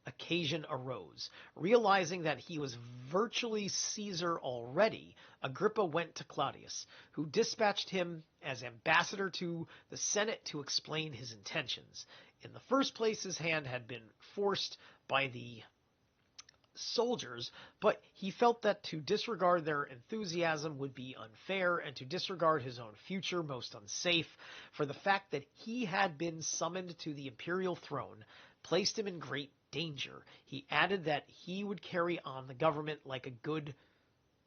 occasion arose. Realizing that he was virtually Caesar already, Agrippa went to Claudius, who dispatched him as ambassador to the Senate to explain his intentions. In the first place, his hand had been forced by the soldiers, but he felt that to disregard their enthusiasm would be unfair, and to disregard his own future most unsafe, for the fact that he had been summoned to the imperial throne placed him in great danger. He added that he would carry on the government like a good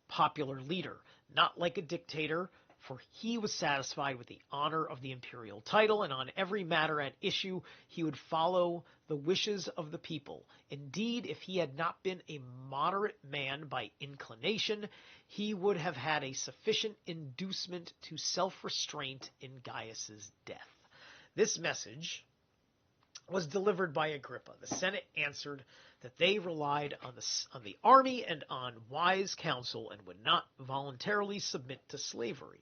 popular leader, not like a dictator, for he was satisfied with the honor of the imperial title, and on every matter at issue he would follow the wishes of the people. Indeed, if he had not been a moderate man by inclination, he would have had a sufficient inducement to self-restraint in Gaius's death. This message was delivered by Agrippa. The Senate answered that they relied on the army and on wise counsel, and would not voluntarily submit to slavery.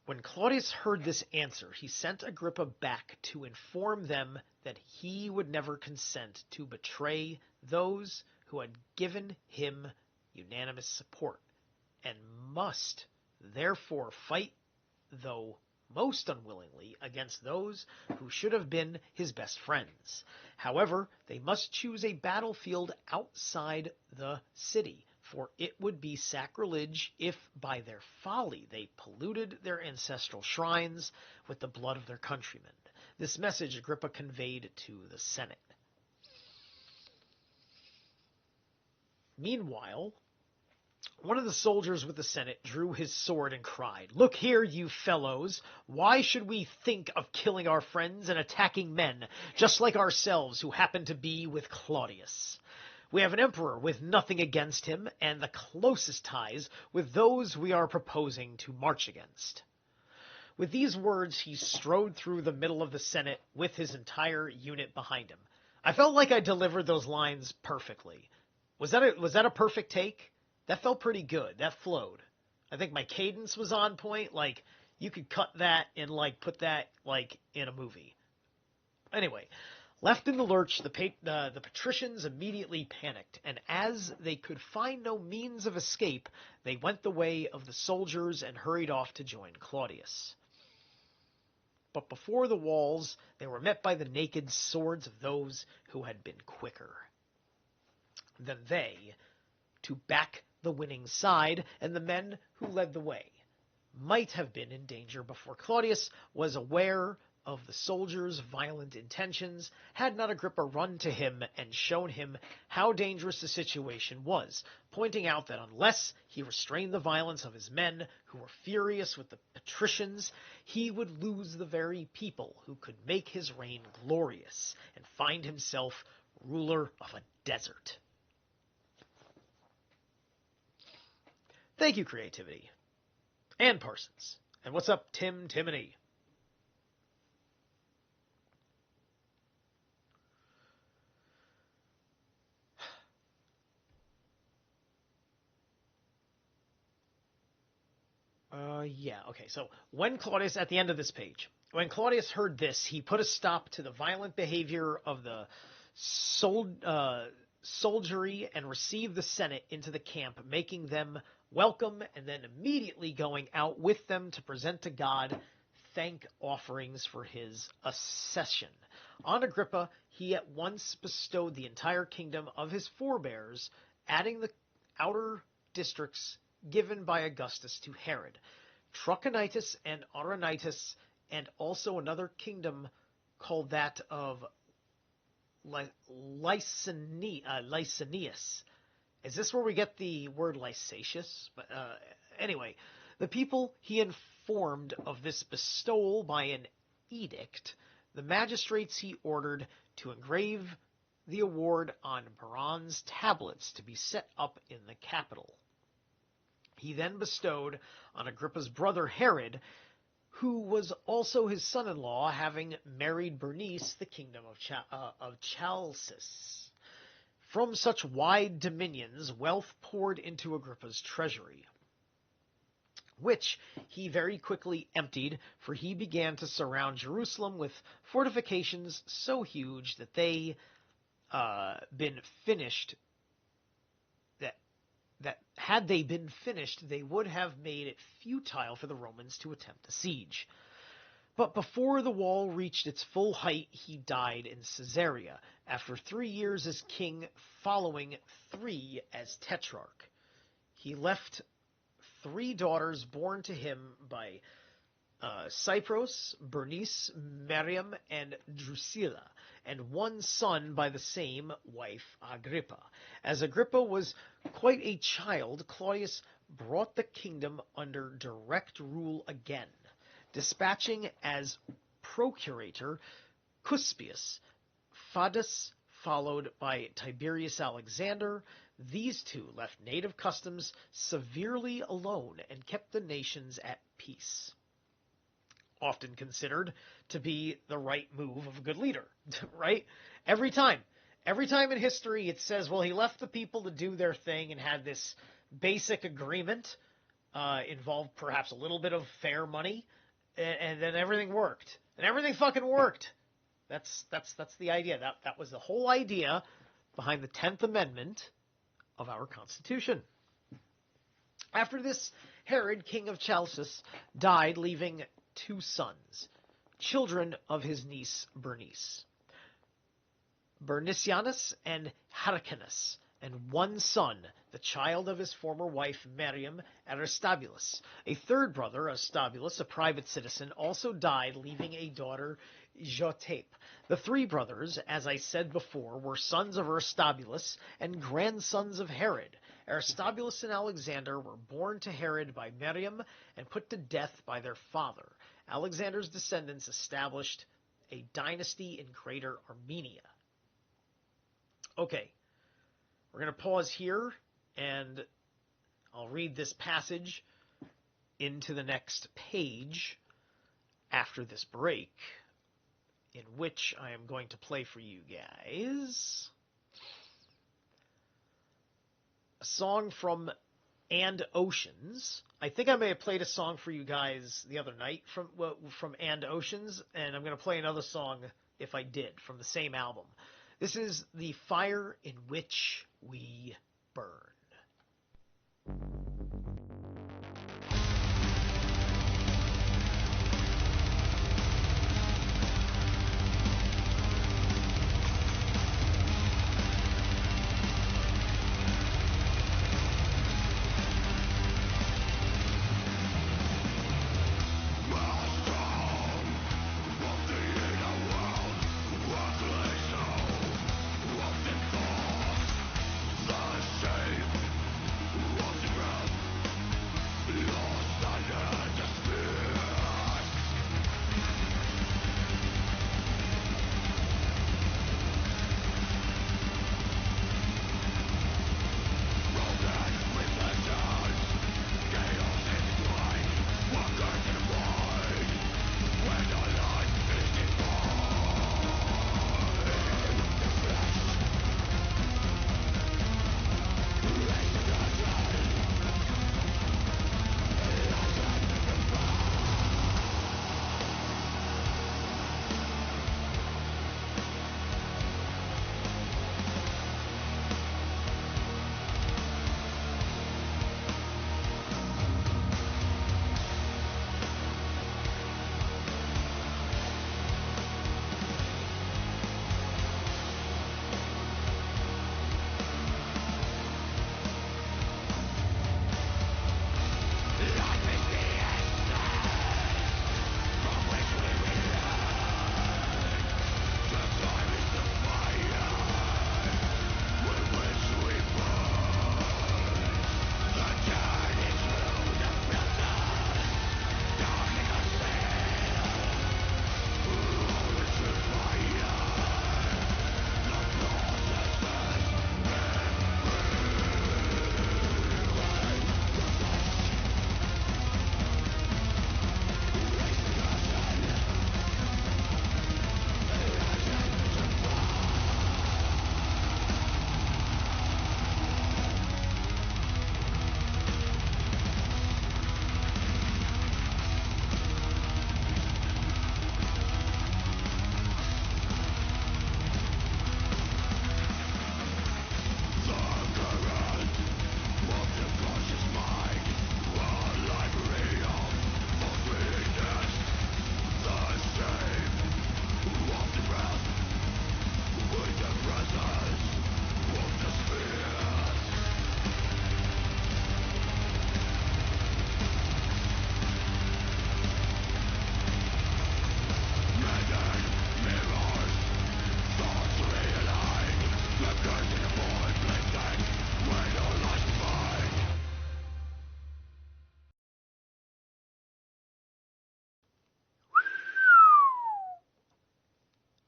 When Claudius heard this answer, he sent Agrippa back to inform them that he would never consent to betray those who had given him unanimous support, and must therefore fight, though most unwillingly, against those who should have been his best friends. However, they must choose a battlefield outside the city, for it would be sacrilege if by their folly they polluted their ancestral shrines with the blood of their countrymen. This message Agrippa conveyed to the Senate. Meanwhile, one of the soldiers with the Senate drew his sword and cried, "Look here, you fellows! Why should we think of killing our friends and attacking men just like ourselves who happen to be with Claudius? We have an emperor with nothing against him, and the closest ties with those we are proposing to march against." With these words, he strode through the middle of the Senate with his entire unit behind him. I felt like I delivered those lines perfectly. Was that a perfect take? That felt pretty good. That flowed. I think my cadence was on point. Like, you could cut that and, like, put that, like, in a movie. Anyway, left in the lurch, the patricians immediately panicked, and as they could find no means of escape, they went the way of the soldiers and hurried off to join Claudius. But before the walls, they were met by the naked swords of those who had been quicker than they to back the winning side, and the men who led the way might have been in danger before Claudius was aware of the soldiers' violent intentions, had not Agrippa run to him and shown him how dangerous the situation was, pointing out that unless he restrained the violence of his men, who were furious with the patricians, he would lose the very people who could make his reign glorious, and find himself ruler of a desert. Thank you, Creativity. And Parsons. And what's up, Timony? Yeah, okay, so when Claudius, at the end of this page, when Claudius heard this, he put a stop to the violent behavior of the soldiery and received the Senate into the camp, making them welcome and then immediately going out with them to present to God thank offerings for his accession. On Agrippa, he at once bestowed the entire kingdom of his forebears, adding the outer districts given by Augustus to Herod, Trachonitis and Auranitis, and also another kingdom called that of Licinius. Is this where we get the word licentious? But anyway, the people he informed of this bestowal by an edict. The magistrates he ordered to engrave the award on bronze tablets to be set up in the capital. He then bestowed on Agrippa's brother Herod, who was also his son-in-law, having married Bernice, the kingdom of Chalcis. From such wide dominions, wealth poured into Agrippa's treasury, which he very quickly emptied, for he began to surround Jerusalem with fortifications so huge that they been finished. That had they been finished, they would have made it futile for the Romans to attempt a siege. But before the wall reached its full height, he died in Caesarea, after 3 years as king, following 3 as tetrarch. He left 3 daughters born to him by Cypros, Bernice, Miriam, and Drusilla, and 1 son by the same wife, Agrippa. As Agrippa was quite a child, Claudius brought the kingdom under direct rule again, dispatching as procurator Cuspius, Fadus, followed by Tiberius Alexander. These 2 left native customs severely alone and kept the nations at peace. Often considered to be the right move of a good leader, right? Every time in history it says, well, he left the people to do their thing and had this basic agreement, involved perhaps a little bit of fair money, and then everything worked. And everything fucking worked. That's the idea. That was the whole idea behind the 10th Amendment of our Constitution. After this, Herod, king of Chalcis, died, leaving 2 sons, children of his niece Bernice, Bernicianus and Hyrcanus, and 1 son, the child of his former wife Miriam, Aristobulus. A 3rd brother, Aristobulus, a private citizen, also died, leaving a daughter, Jotape. The 3 brothers, as I said before, were sons of Aristobulus and grandsons of Herod. Aristobulus and Alexander were born to Herod by Miriam and put to death by their father. Alexander's descendants established a dynasty in Greater Armenia. Okay, we're going to pause here, and I'll read this passage into the next page after this break, in which I am going to play for you guys a song from And Oceans. I think I may have played a song for you guys the other night from And Oceans, and I'm going to play another song, if I did, from the same album. This is The Fire in Which We Burn.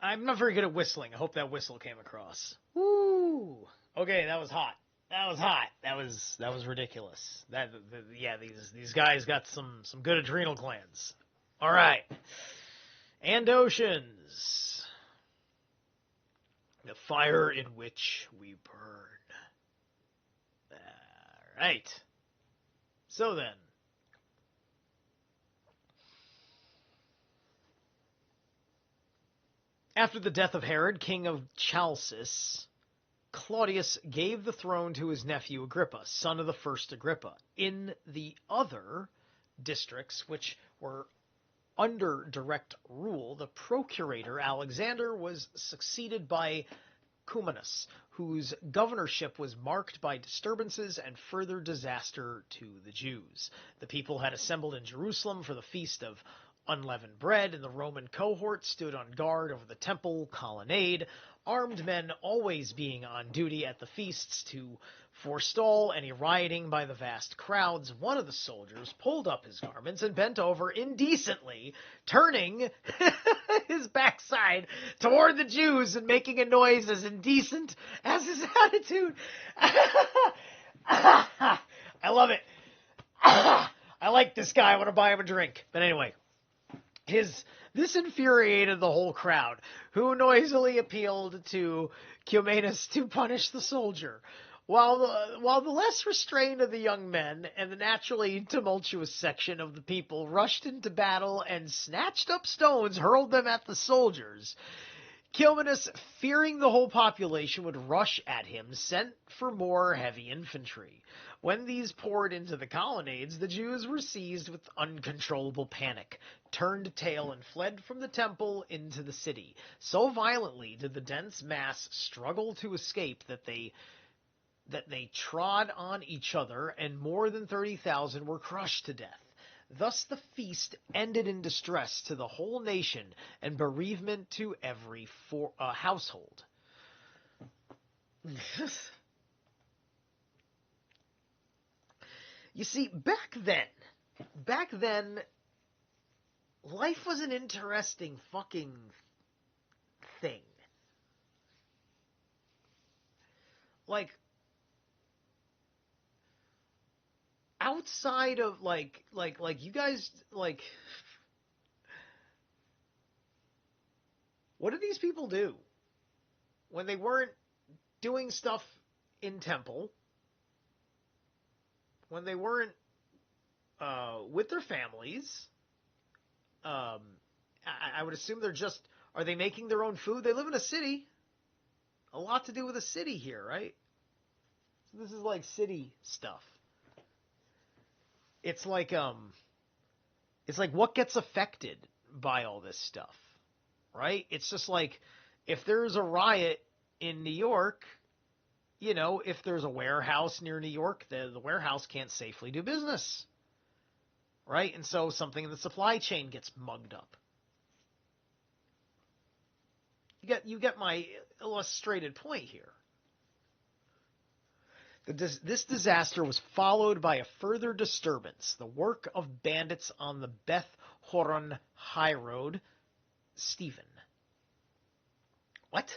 I'm not very good at whistling. I hope that whistle came across. Woo! Okay, that was hot. That was hot. That was ridiculous. Yeah, these guys got some good adrenal glands. All right. And oceans. The fire in which we burn. All right. So then. After the death of Herod, king of Chalcis, Claudius gave the throne to his nephew Agrippa, son of the first Agrippa. In the other districts, which were under direct rule, the procurator Alexander was succeeded by Cumanus, whose governorship was marked by disturbances and further disaster to the Jews. The people had assembled in Jerusalem for the feast of unleavened bread, and the Roman cohort stood on guard over the temple colonnade, armed men always being on duty at the feasts to forestall any rioting by the vast crowds. One of the soldiers pulled up his garments and bent over indecently, turning his backside toward the Jews and making a noise as indecent as his attitude. I love it. I like this guy. I want to buy him a drink. But anyway. This infuriated the whole crowd, who noisily appealed to Cumanus to punish the soldier, while the less restrained of the young men and the naturally tumultuous section of the people rushed into battle and snatched up stones, hurled them at the soldiers. Cumanus, fearing the whole population would rush at him, sent for more heavy infantry. When these poured into the colonnades, the Jews were seized with uncontrollable panic, turned tail, and fled from the temple into the city. So violently did the dense mass struggle to escape that they trod on each other, and more than 30,000 were crushed to death. Thus the feast ended in distress to the whole nation and bereavement to every household. You see, back then, life was an interesting fucking thing. Like, outside of, like you guys, like, what did these people do when they weren't doing stuff in temple? When they weren't with their families, I would assume are they making their own food? They live in a city. A lot to do with a city here, right? So this is like city stuff. It's like what gets affected by all this stuff, right? It's just like if there's a riot in New York, you know, if there's a warehouse near New York, the warehouse can't safely do business, right? And so something in the supply chain gets mugged up. You get my illustrated point here. This disaster was followed by a further disturbance, the work of bandits on the Beth Horon High Road. Stephen. What?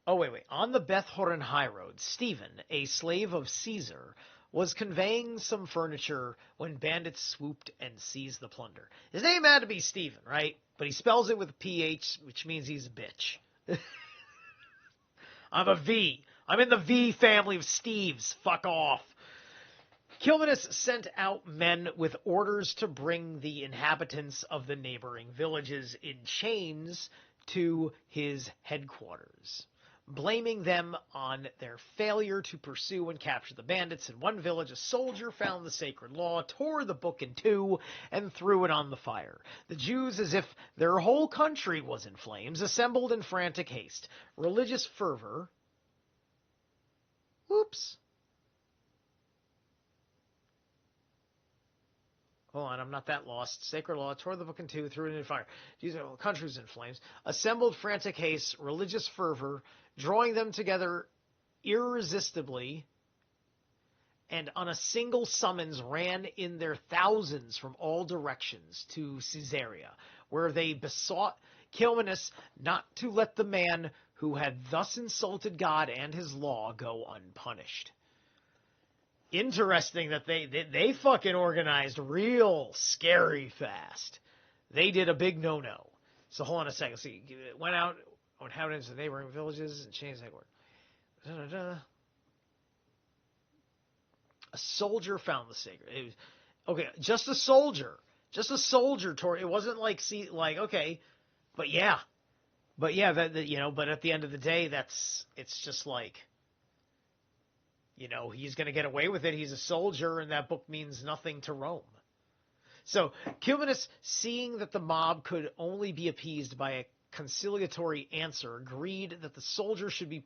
Oh, wait. On the Beth Horon High Road, Stephen, a slave of Caesar, was conveying some furniture when bandits swooped and seized the plunder. His name had to be Stephen, right? But he spells it with a PH, which means he's a bitch. I'm a V. I'm in the V family of Steves. Fuck off. Cumanus sent out men with orders to bring the inhabitants of the neighboring villages in chains to his headquarters, blaming them on their failure to pursue and capture the bandits. In one village, a soldier found the sacred law, tore the book in two, and threw it on the fire. The Jews, as if their whole country was in flames, assembled in frantic haste. Religious fervor... Oops. Hold on, I'm not that lost. Sacred law, tore the book in two, threw it in the fire. These are countries in flames. Assembled frantic haste, religious fervor, drawing them together irresistibly, and on a single summons ran in their thousands from all directions to Caesarea, where they besought Kilmenus not to let the man who had thus insulted God and his law go unpunished. Interesting that they fucking organized real scary fast. They did a big no-no. So hold on a second. See, it went out on inhabitants of neighboring villages and changed that word. A soldier found the sacred. It was, okay, just a soldier. Just a soldier tore. It wasn't like okay, but yeah, that But at the end of the day, it's just like, he's going to get away with it. He's a soldier, and that book means nothing to Rome. So Cumanus, seeing that the mob could only be appeased by a conciliatory answer, agreed that the soldier should be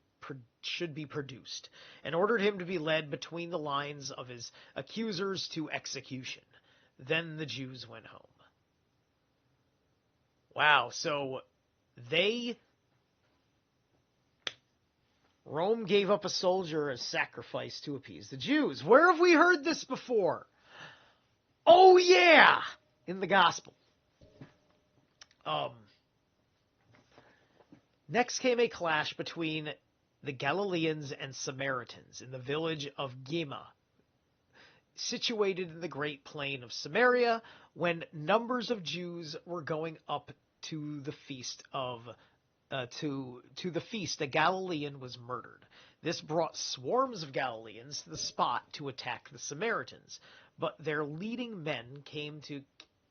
produced, and ordered him to be led between the lines of his accusers to execution. Then the Jews went home. Wow, so Rome gave up a soldier as sacrifice to appease the Jews. Where have we heard this before? Oh yeah, in the gospel. Next came a clash between the Galileans and Samaritans in the village of Gema, situated in the great plain of Samaria, when numbers of Jews were going up to the feast to the feast. A Galilean was murdered. This brought swarms of Galileans to the spot to attack the Samaritans, but their leading men came to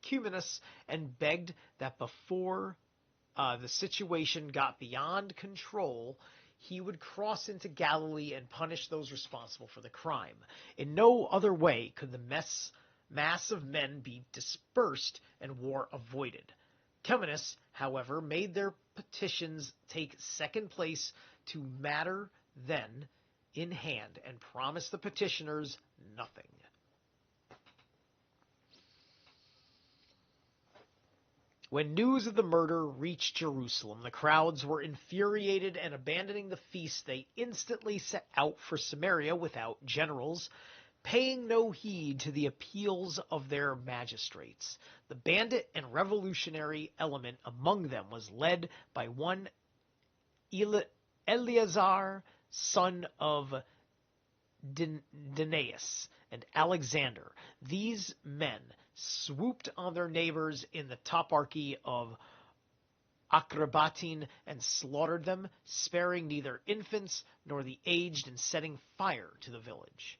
Cumanus and begged that before the situation got beyond control, he would cross into Galilee and punish those responsible for the crime. In no other way could the mass of men be dispersed and war avoided. Cumanus, however, made their petitions take second place to matter then in hand, and promised the petitioners nothing. When news of the murder reached Jerusalem, the crowds were infuriated, and abandoning the feast, they instantly set out for Samaria without generals, paying no heed to the appeals of their magistrates. The bandit and revolutionary element among them was led by one Eleazar, son of Danaeus, and Alexander. These men swooped on their neighbors in the toparchy of Acrabatin and slaughtered them, sparing neither infants nor the aged, and setting fire to the village.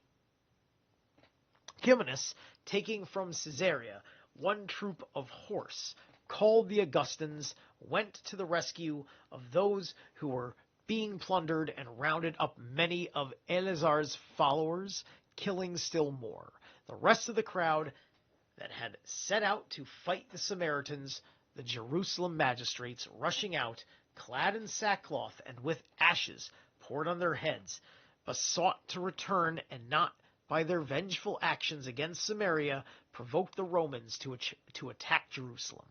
Cumanus, taking from Caesarea one troop of horse, called the Augustans, went to the rescue of those who were being plundered, and rounded up many of Eleazar's followers, killing still more. The rest of the crowd that had set out to fight the Samaritans, the Jerusalem magistrates, rushing out, clad in sackcloth and with ashes poured on their heads, besought to return, and not by their vengeful actions against Samaria provoked the Romans to attack Jerusalem.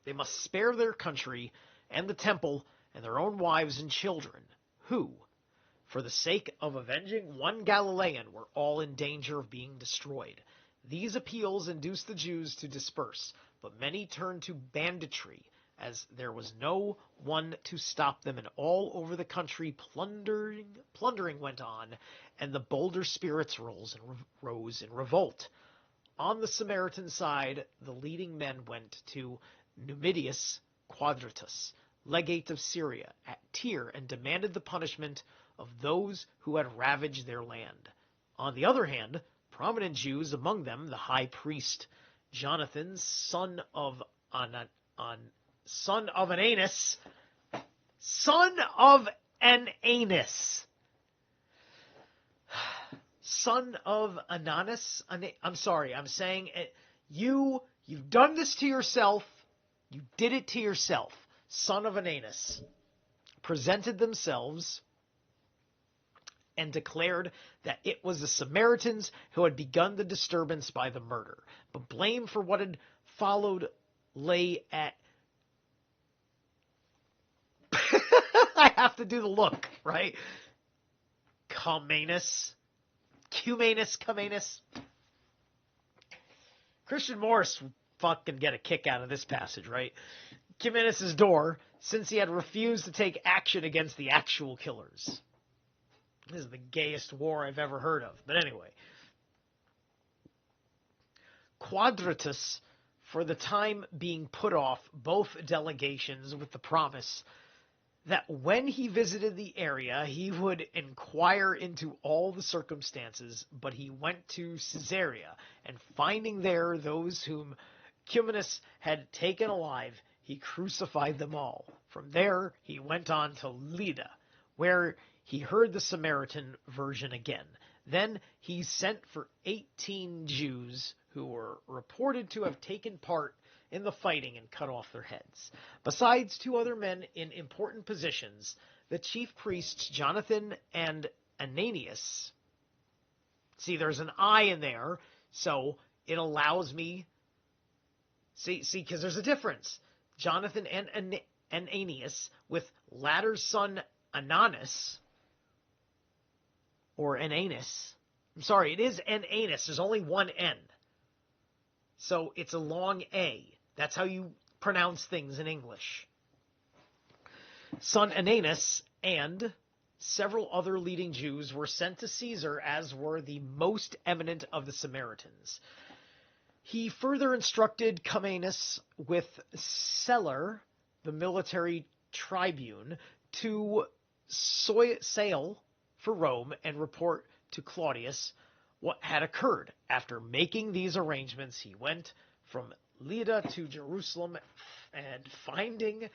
They must spare their country and the temple and their own wives and children, who, for the sake of avenging one Galilean, were all in danger of being destroyed. These appeals induced the Jews to disperse, but many turned to banditry, as there was no one to stop them, and all over the country plundering went on, and the bolder spirits rose in revolt. On the Samaritan side, the leading men went to Numidius Quadratus, legate of Syria, at Tyre, and demanded the punishment of those who had ravaged their land. On the other hand, prominent Jews, among them the high priest Jonathan, son of Ananus, son of Ananus. I'm sorry, I'm saying it. You've done this to yourself. You did it to yourself. Son of Ananus presented themselves and declared that it was the Samaritans who had begun the disturbance by the murder. But blame for what had followed lay at... I have to do the look, right? Cumanus. Cumanus. Christian Morris would fucking get a kick out of this passage, right? Cumanus' door, since he had refused to take action against the actual killers. This is the gayest war I've ever heard of. But anyway. Quadratus, for the time being put off both delegations with the promise that when he visited the area, he would inquire into all the circumstances, but he went to Caesarea, and finding there those whom Cumanus had taken alive, he crucified them all. From there, he went on to Lydda, where he heard the Samaritan version again. Then he sent for 18 Jews who were reported to have taken part in the fighting and cut off their heads. Besides 2 other men in important positions, the chief priests Jonathan and Ananias. See, there's an I in there, so it allows me... See, because there's a difference. Jonathan and Ananias with latter's son Ananus, or Ananus. I'm sorry, it is Ananus. There's only one N. So it's a long A. That's how you pronounce things in English. Son Ananus and several other leading Jews were sent to Caesar, as were the most eminent of the Samaritans. He further instructed Cumanus with Celer, the military tribune, to sail for Rome and report to Claudius what had occurred. After making these arrangements, he went from Lydda to Jerusalem, and finding...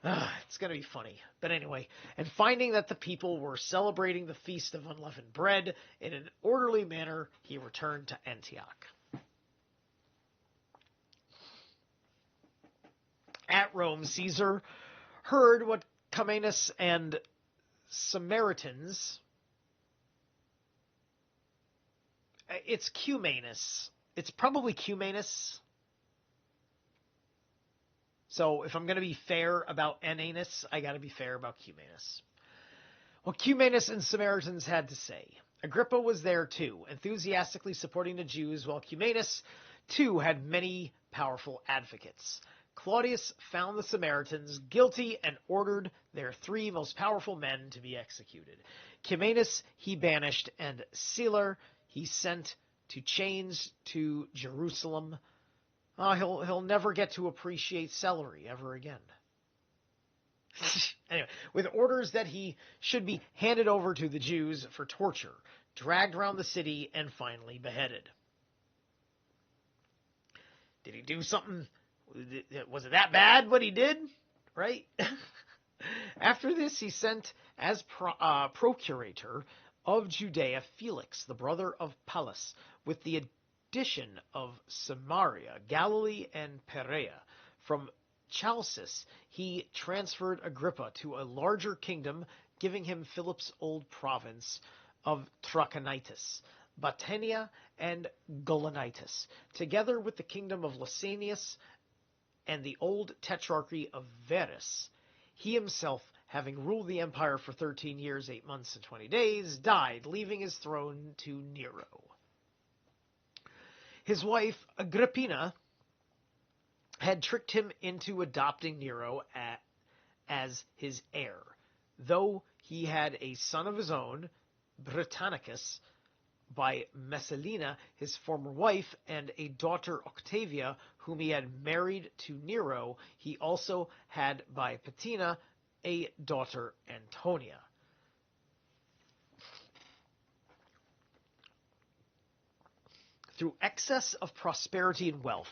it's going to be funny. But anyway, and finding that the people were celebrating the Feast of Unleavened Bread in an orderly manner, he returned to Antioch. At Rome, Caesar heard what Cumanus and Samaritans... It's Cumanus. It's probably Cumanus. So if I'm going to be fair about Ananus, I got to be fair about Cumanus. What Cumanus and Samaritans had to say. Agrippa was there too, enthusiastically supporting the Jews, while Cumanus too had many powerful advocates. Claudius found the Samaritans guilty and ordered their 3 most powerful men to be executed. Cumanus he banished, and Celer he sent to chains to Jerusalem. He'll never get to appreciate celery ever again. Anyway, with orders that he should be handed over to the Jews for torture, dragged around the city, and finally beheaded. Did he do something? Was it that bad what he did? Right? After this, he sent as procurator of Judea Felix, the brother of Pallas, with the addition of Samaria, Galilee, and Perea. From Chalcis, he transferred Agrippa to a larger kingdom, giving him Philip's old province of Trachonitis, Batanea, and Golanitis, together with the kingdom of Lysanias and the old tetrarchy of Verus. He himself, having ruled the empire for 13 years, 8 months, and 20 days, died, leaving his throne to Nero. His wife, Agrippina, had tricked him into adopting Nero as his heir, though he had a son of his own, Britannicus, by Messalina, his former wife, and a daughter, Octavia, whom he had married to Nero. He also had by Patina a daughter, Antonia. Through excess of prosperity and wealth,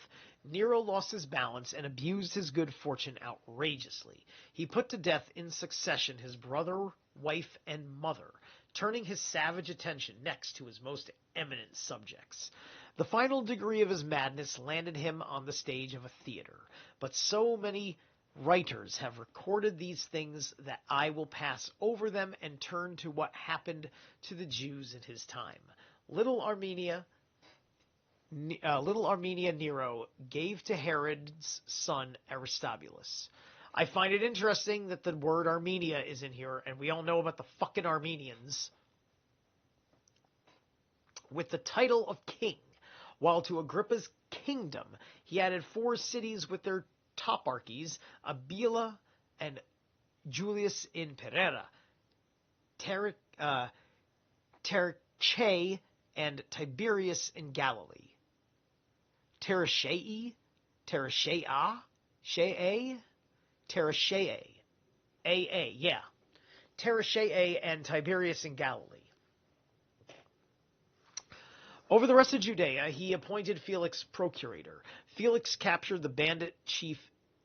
Nero lost his balance and abused his good fortune outrageously. He put to death in succession his brother, wife, and mother, turning his savage attention next to his most eminent subjects. The final degree of his madness landed him on the stage of a theater, but so many writers have recorded these things that I will pass over them and turn to what happened to the Jews in his time. Little Armenia Nero gave to Herod's son Aristobulus. I find it interesting that the word Armenia is in here, and we all know about the fucking Armenians. with the title of king, while to Agrippa's kingdom he added 4 cities with their toparchies, Abila and Julius in Pereira, Terce and Tiberius in Galilee. Tereshea, Tereshea and Tiberius in Galilee. Over the rest of Judea, he appointed Felix procurator. Felix captured the bandit chief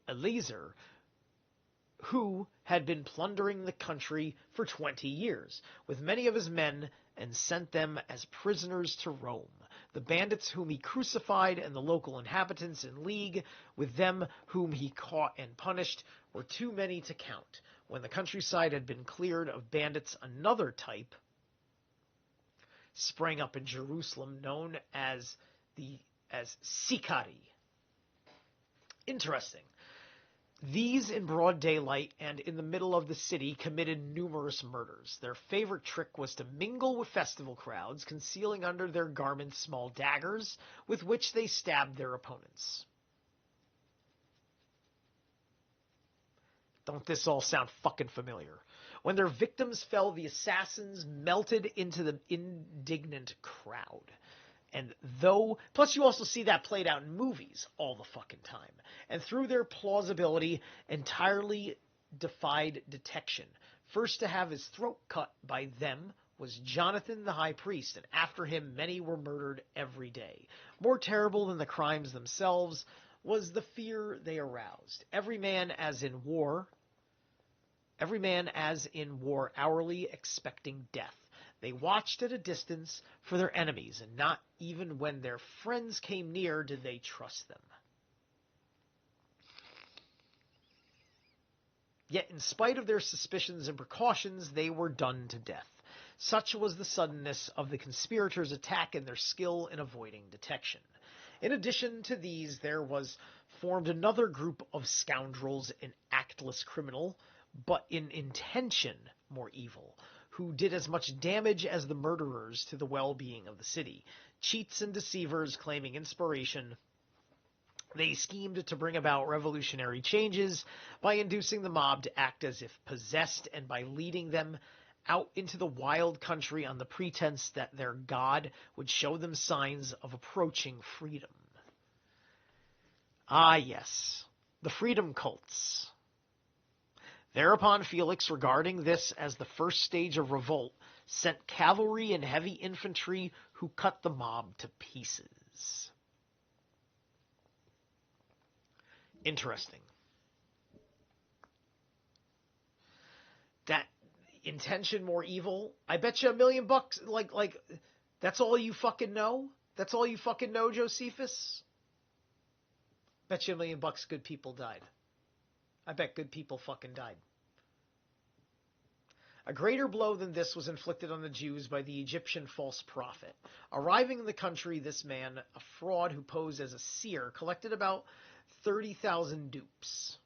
Eleazar, who had been plundering the country for 20 years, with many of his men, and sent them as prisoners to Rome. The bandits whom he crucified and the local inhabitants in league with them whom he caught and punished were too many to count. When the countryside had been cleared of bandits, another type sprang up in Jerusalem, known as Sicari. Interesting. These, in broad daylight and in the middle of the city, committed numerous murders. Their favorite trick was to mingle with festival crowds, concealing under their garments small daggers with which they stabbed their opponents. Don't this all sound fucking familiar? When their victims fell, the assassins melted into the indignant crowd. And plus you also see that played out in movies all the fucking time. And through their plausibility, entirely defied detection. First to have his throat cut by them was Jonathan the high priest, and after him many were murdered every day. More terrible than the crimes themselves was the fear they aroused. Every man as in war, hourly expecting death. They watched at a distance for their enemies, and not even when their friends came near did they trust them. Yet, in spite of their suspicions and precautions, they were done to death. Such was the suddenness of the conspirators' attack and their skill in avoiding detection. In addition to these, there was formed another group of scoundrels, an actless criminal, but in intention more evil, who did as much damage as the murderers to the well-being of the city. Cheats and deceivers claiming inspiration, they schemed to bring about revolutionary changes by inducing the mob to act as if possessed and by leading them out into the wild country on the pretense that their god would show them signs of approaching freedom. Ah, yes, the freedom cults. Thereupon Felix, regarding this as the first stage of revolt, sent cavalry and heavy infantry who cut the mob to pieces. Interesting. That intention more evil. I bet you $1 million. Like that's all you fucking know? That's all you fucking know, Josephus? Bet you $1 million good people died. I bet good people fucking died. A greater blow than this was inflicted on the Jews by the Egyptian false prophet. Arriving in the country, this man, a fraud who posed as a seer, collected about 30,000 dupes.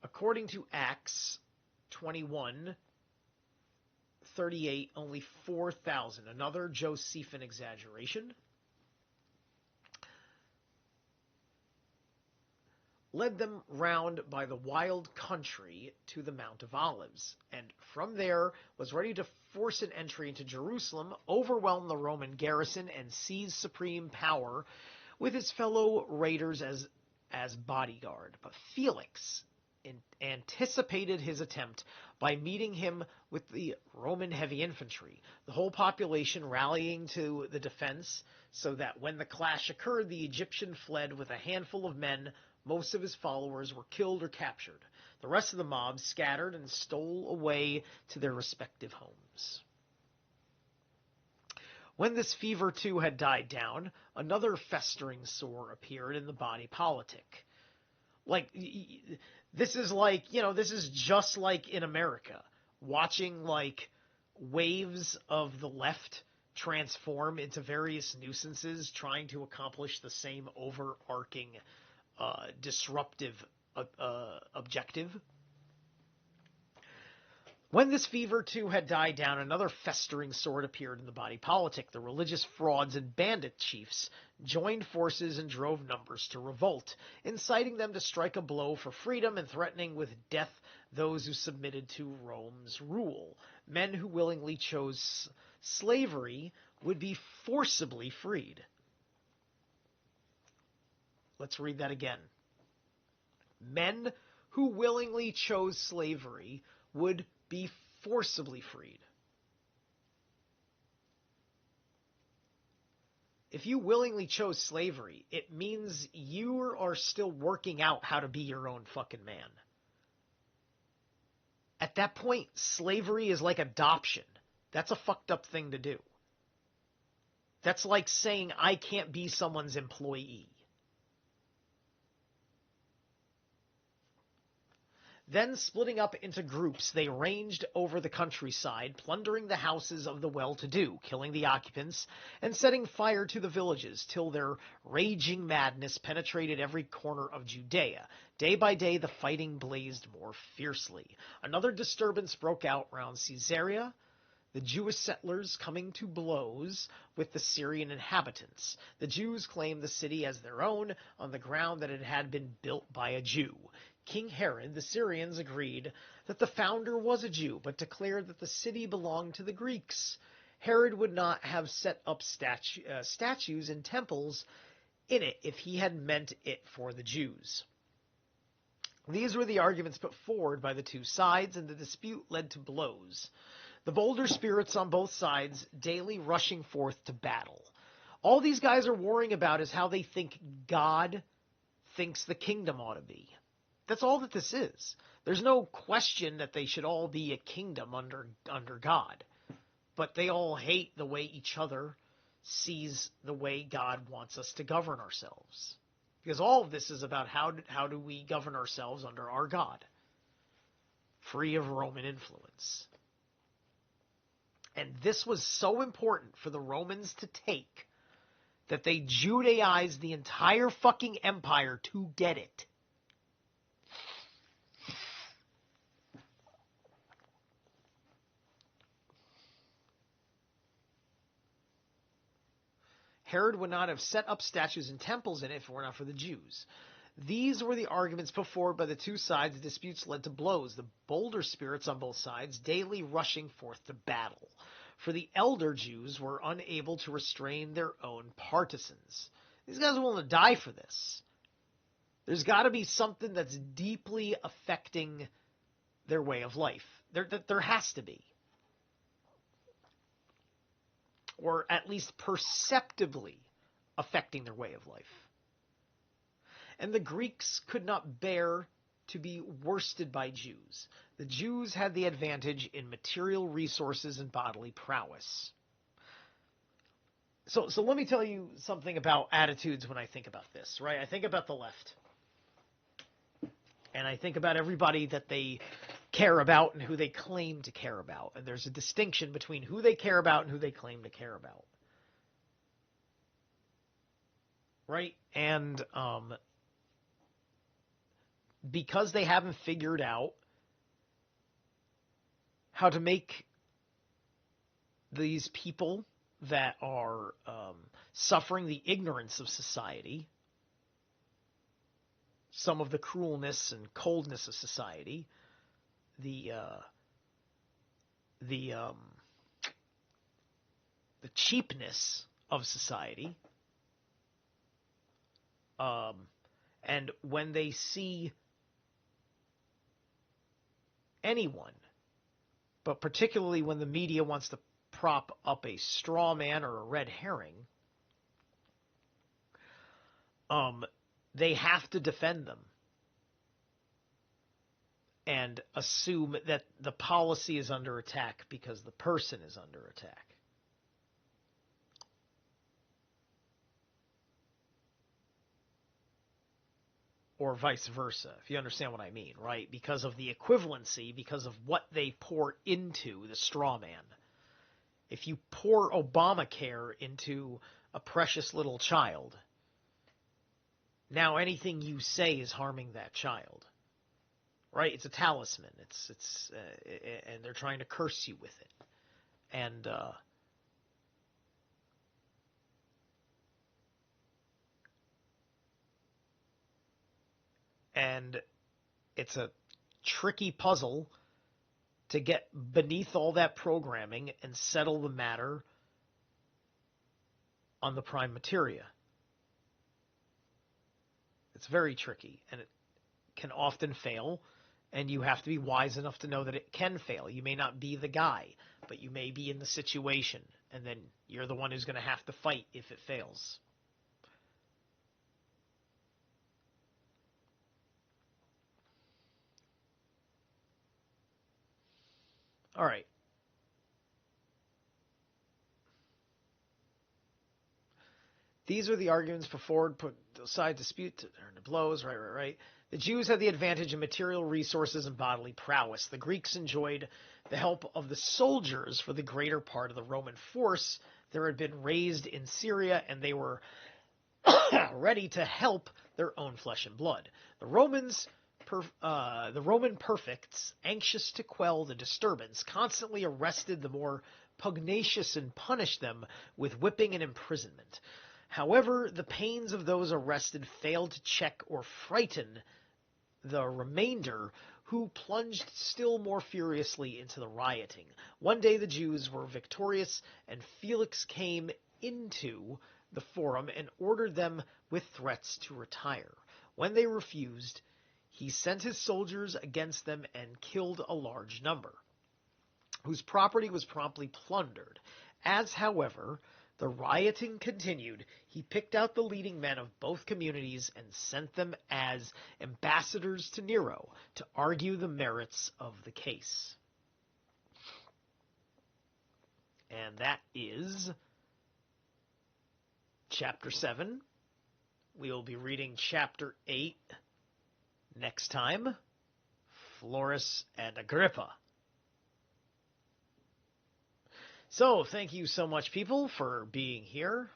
According to Acts 21:38, only 4,000. Another Josephine exaggeration. Led them round by the wild country to the Mount of Olives, and from there was ready to force an entry into Jerusalem, overwhelm the Roman garrison, and seize supreme power with his fellow raiders as bodyguard. But Felix anticipated his attempt by meeting him with the Roman heavy infantry, the whole population rallying to the defense, so that when the clash occurred, the Egyptian fled with a handful of men. Most of his followers were killed or captured. The rest of the mob scattered and stole away to their respective homes. When this fever, too, had died down, another festering sore appeared in the body politic. This is just like in America, watching, waves of the left transform into various nuisances trying to accomplish the same overarching disruptive objective. When this fever, too, had died down, another festering sword appeared in the body politic. The religious frauds and bandit chiefs joined forces and drove numbers to revolt, inciting them to strike a blow for freedom and threatening with death those who submitted to Rome's rule. Men who willingly chose slavery would be forcibly freed. Let's read that again. Men who willingly chose slavery would be forcibly freed. If you willingly chose slavery, it means you are still working out how to be your own fucking man. At that point, slavery is like adoption. That's a fucked up thing to do. That's like saying I can't be someone's employee. Then, splitting up into groups, they ranged over the countryside, plundering the houses of the well-to-do, killing the occupants, and setting fire to the villages, till their raging madness penetrated every corner of Judea. Day by day, the fighting blazed more fiercely. Another disturbance broke out round Caesarea, the Jewish settlers coming to blows with the Syrian inhabitants. The Jews claimed the city as their own on the ground that it had been built by a Jew. King Herod, the Syrians agreed that the founder was a Jew, but declared that the city belonged to the Greeks. Herod would not have set up statues and temples in it if he had meant it for the Jews. These were the arguments put forward by the two sides, and the dispute led to blows. The bolder spirits on both sides daily rushing forth to battle. All these guys are worrying about is how they think God thinks the kingdom ought to be. That's all that this is. There's no question that they should all be a kingdom under God. But they all hate the way each other sees the way God wants us to govern ourselves. Because all of this is about how do we govern ourselves under our God, free of Roman influence. And this was so important for the Romans to take that they Judaized the entire fucking empire to get it. Herod would not have set up statues and temples in it if it were not for the Jews. These were the arguments put forward by the two sides. The disputes led to blows, the bolder spirits on both sides daily rushing forth to battle. For the elder Jews were unable to restrain their own partisans. These guys are willing to die for this. There's got to be something that's deeply affecting their way of life. There has to be. Or at least perceptibly affecting their way of life. And the Greeks could not bear to be worsted by Jews. The Jews had the advantage in material resources and bodily prowess. So let me tell you something about attitudes when I think about this, right? I think about the left. And I think about everybody that they care about and who they claim to care about. And there's a distinction between who they care about and who they claim to care about. Right? And because they haven't figured out how to make these people that are suffering the ignorance of society, some of the cruelness and coldness of society, the cheapness of society, and when they see anyone, but particularly when the media wants to prop up a straw man or a red herring, they have to defend them and assume that the policy is under attack because the person is under attack. Or vice versa, if you understand what I mean, right? Because of the equivalency, because of what they pour into the straw man. If you pour Obamacare into a precious little child, now anything you say is harming that child. right? It's a talisman. And they're trying to curse you with it. And it's a tricky puzzle to get beneath all that programming and settle the matter on the prime materia. It's very tricky, and it can often fail, and you have to be wise enough to know that it can fail. You may not be the guy, but you may be in the situation, and then you're the one who's going to have to fight if it fails. All right. These are the arguments put forward, put aside dispute to turn to blows. Right. The Jews had the advantage in material resources and bodily prowess. The Greeks enjoyed the help of the soldiers for the greater part of the Roman force that had been raised in Syria, and they were ready to help their own flesh and blood. The Roman perfects, anxious to quell the disturbance, constantly arrested the more pugnacious and punished them with whipping and imprisonment. However, the pains of those arrested failed to check or frighten the remainder, who plunged still more furiously into the rioting. One day the Jews were victorious, and Felix came into the forum and ordered them with threats to retire. When they refused, he sent his soldiers against them and killed a large number, whose property was promptly plundered. As, however, the rioting continued, he picked out the leading men of both communities and sent them as ambassadors to Nero to argue the merits of the case. And that is chapter 7. We will be reading chapter 8 next time, Florus and Agrippa. So, thank you so much, people, for being here.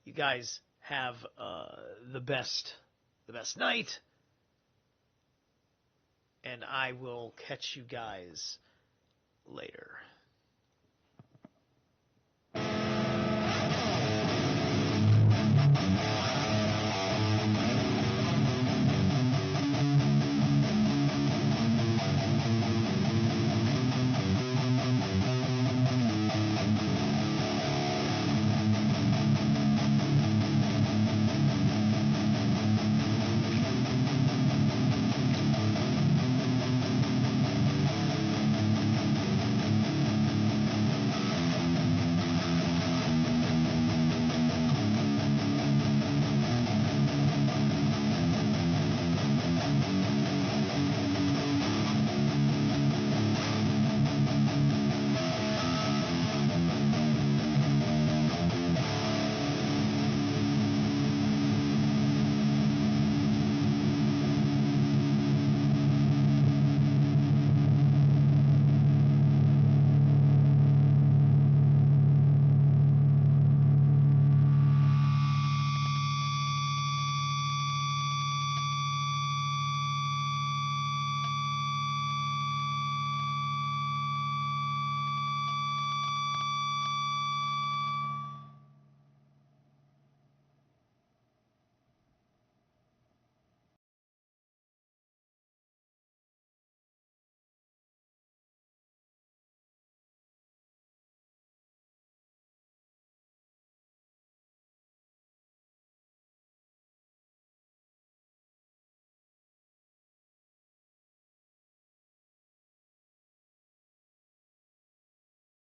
You guys have the best night, and I will catch you guys later.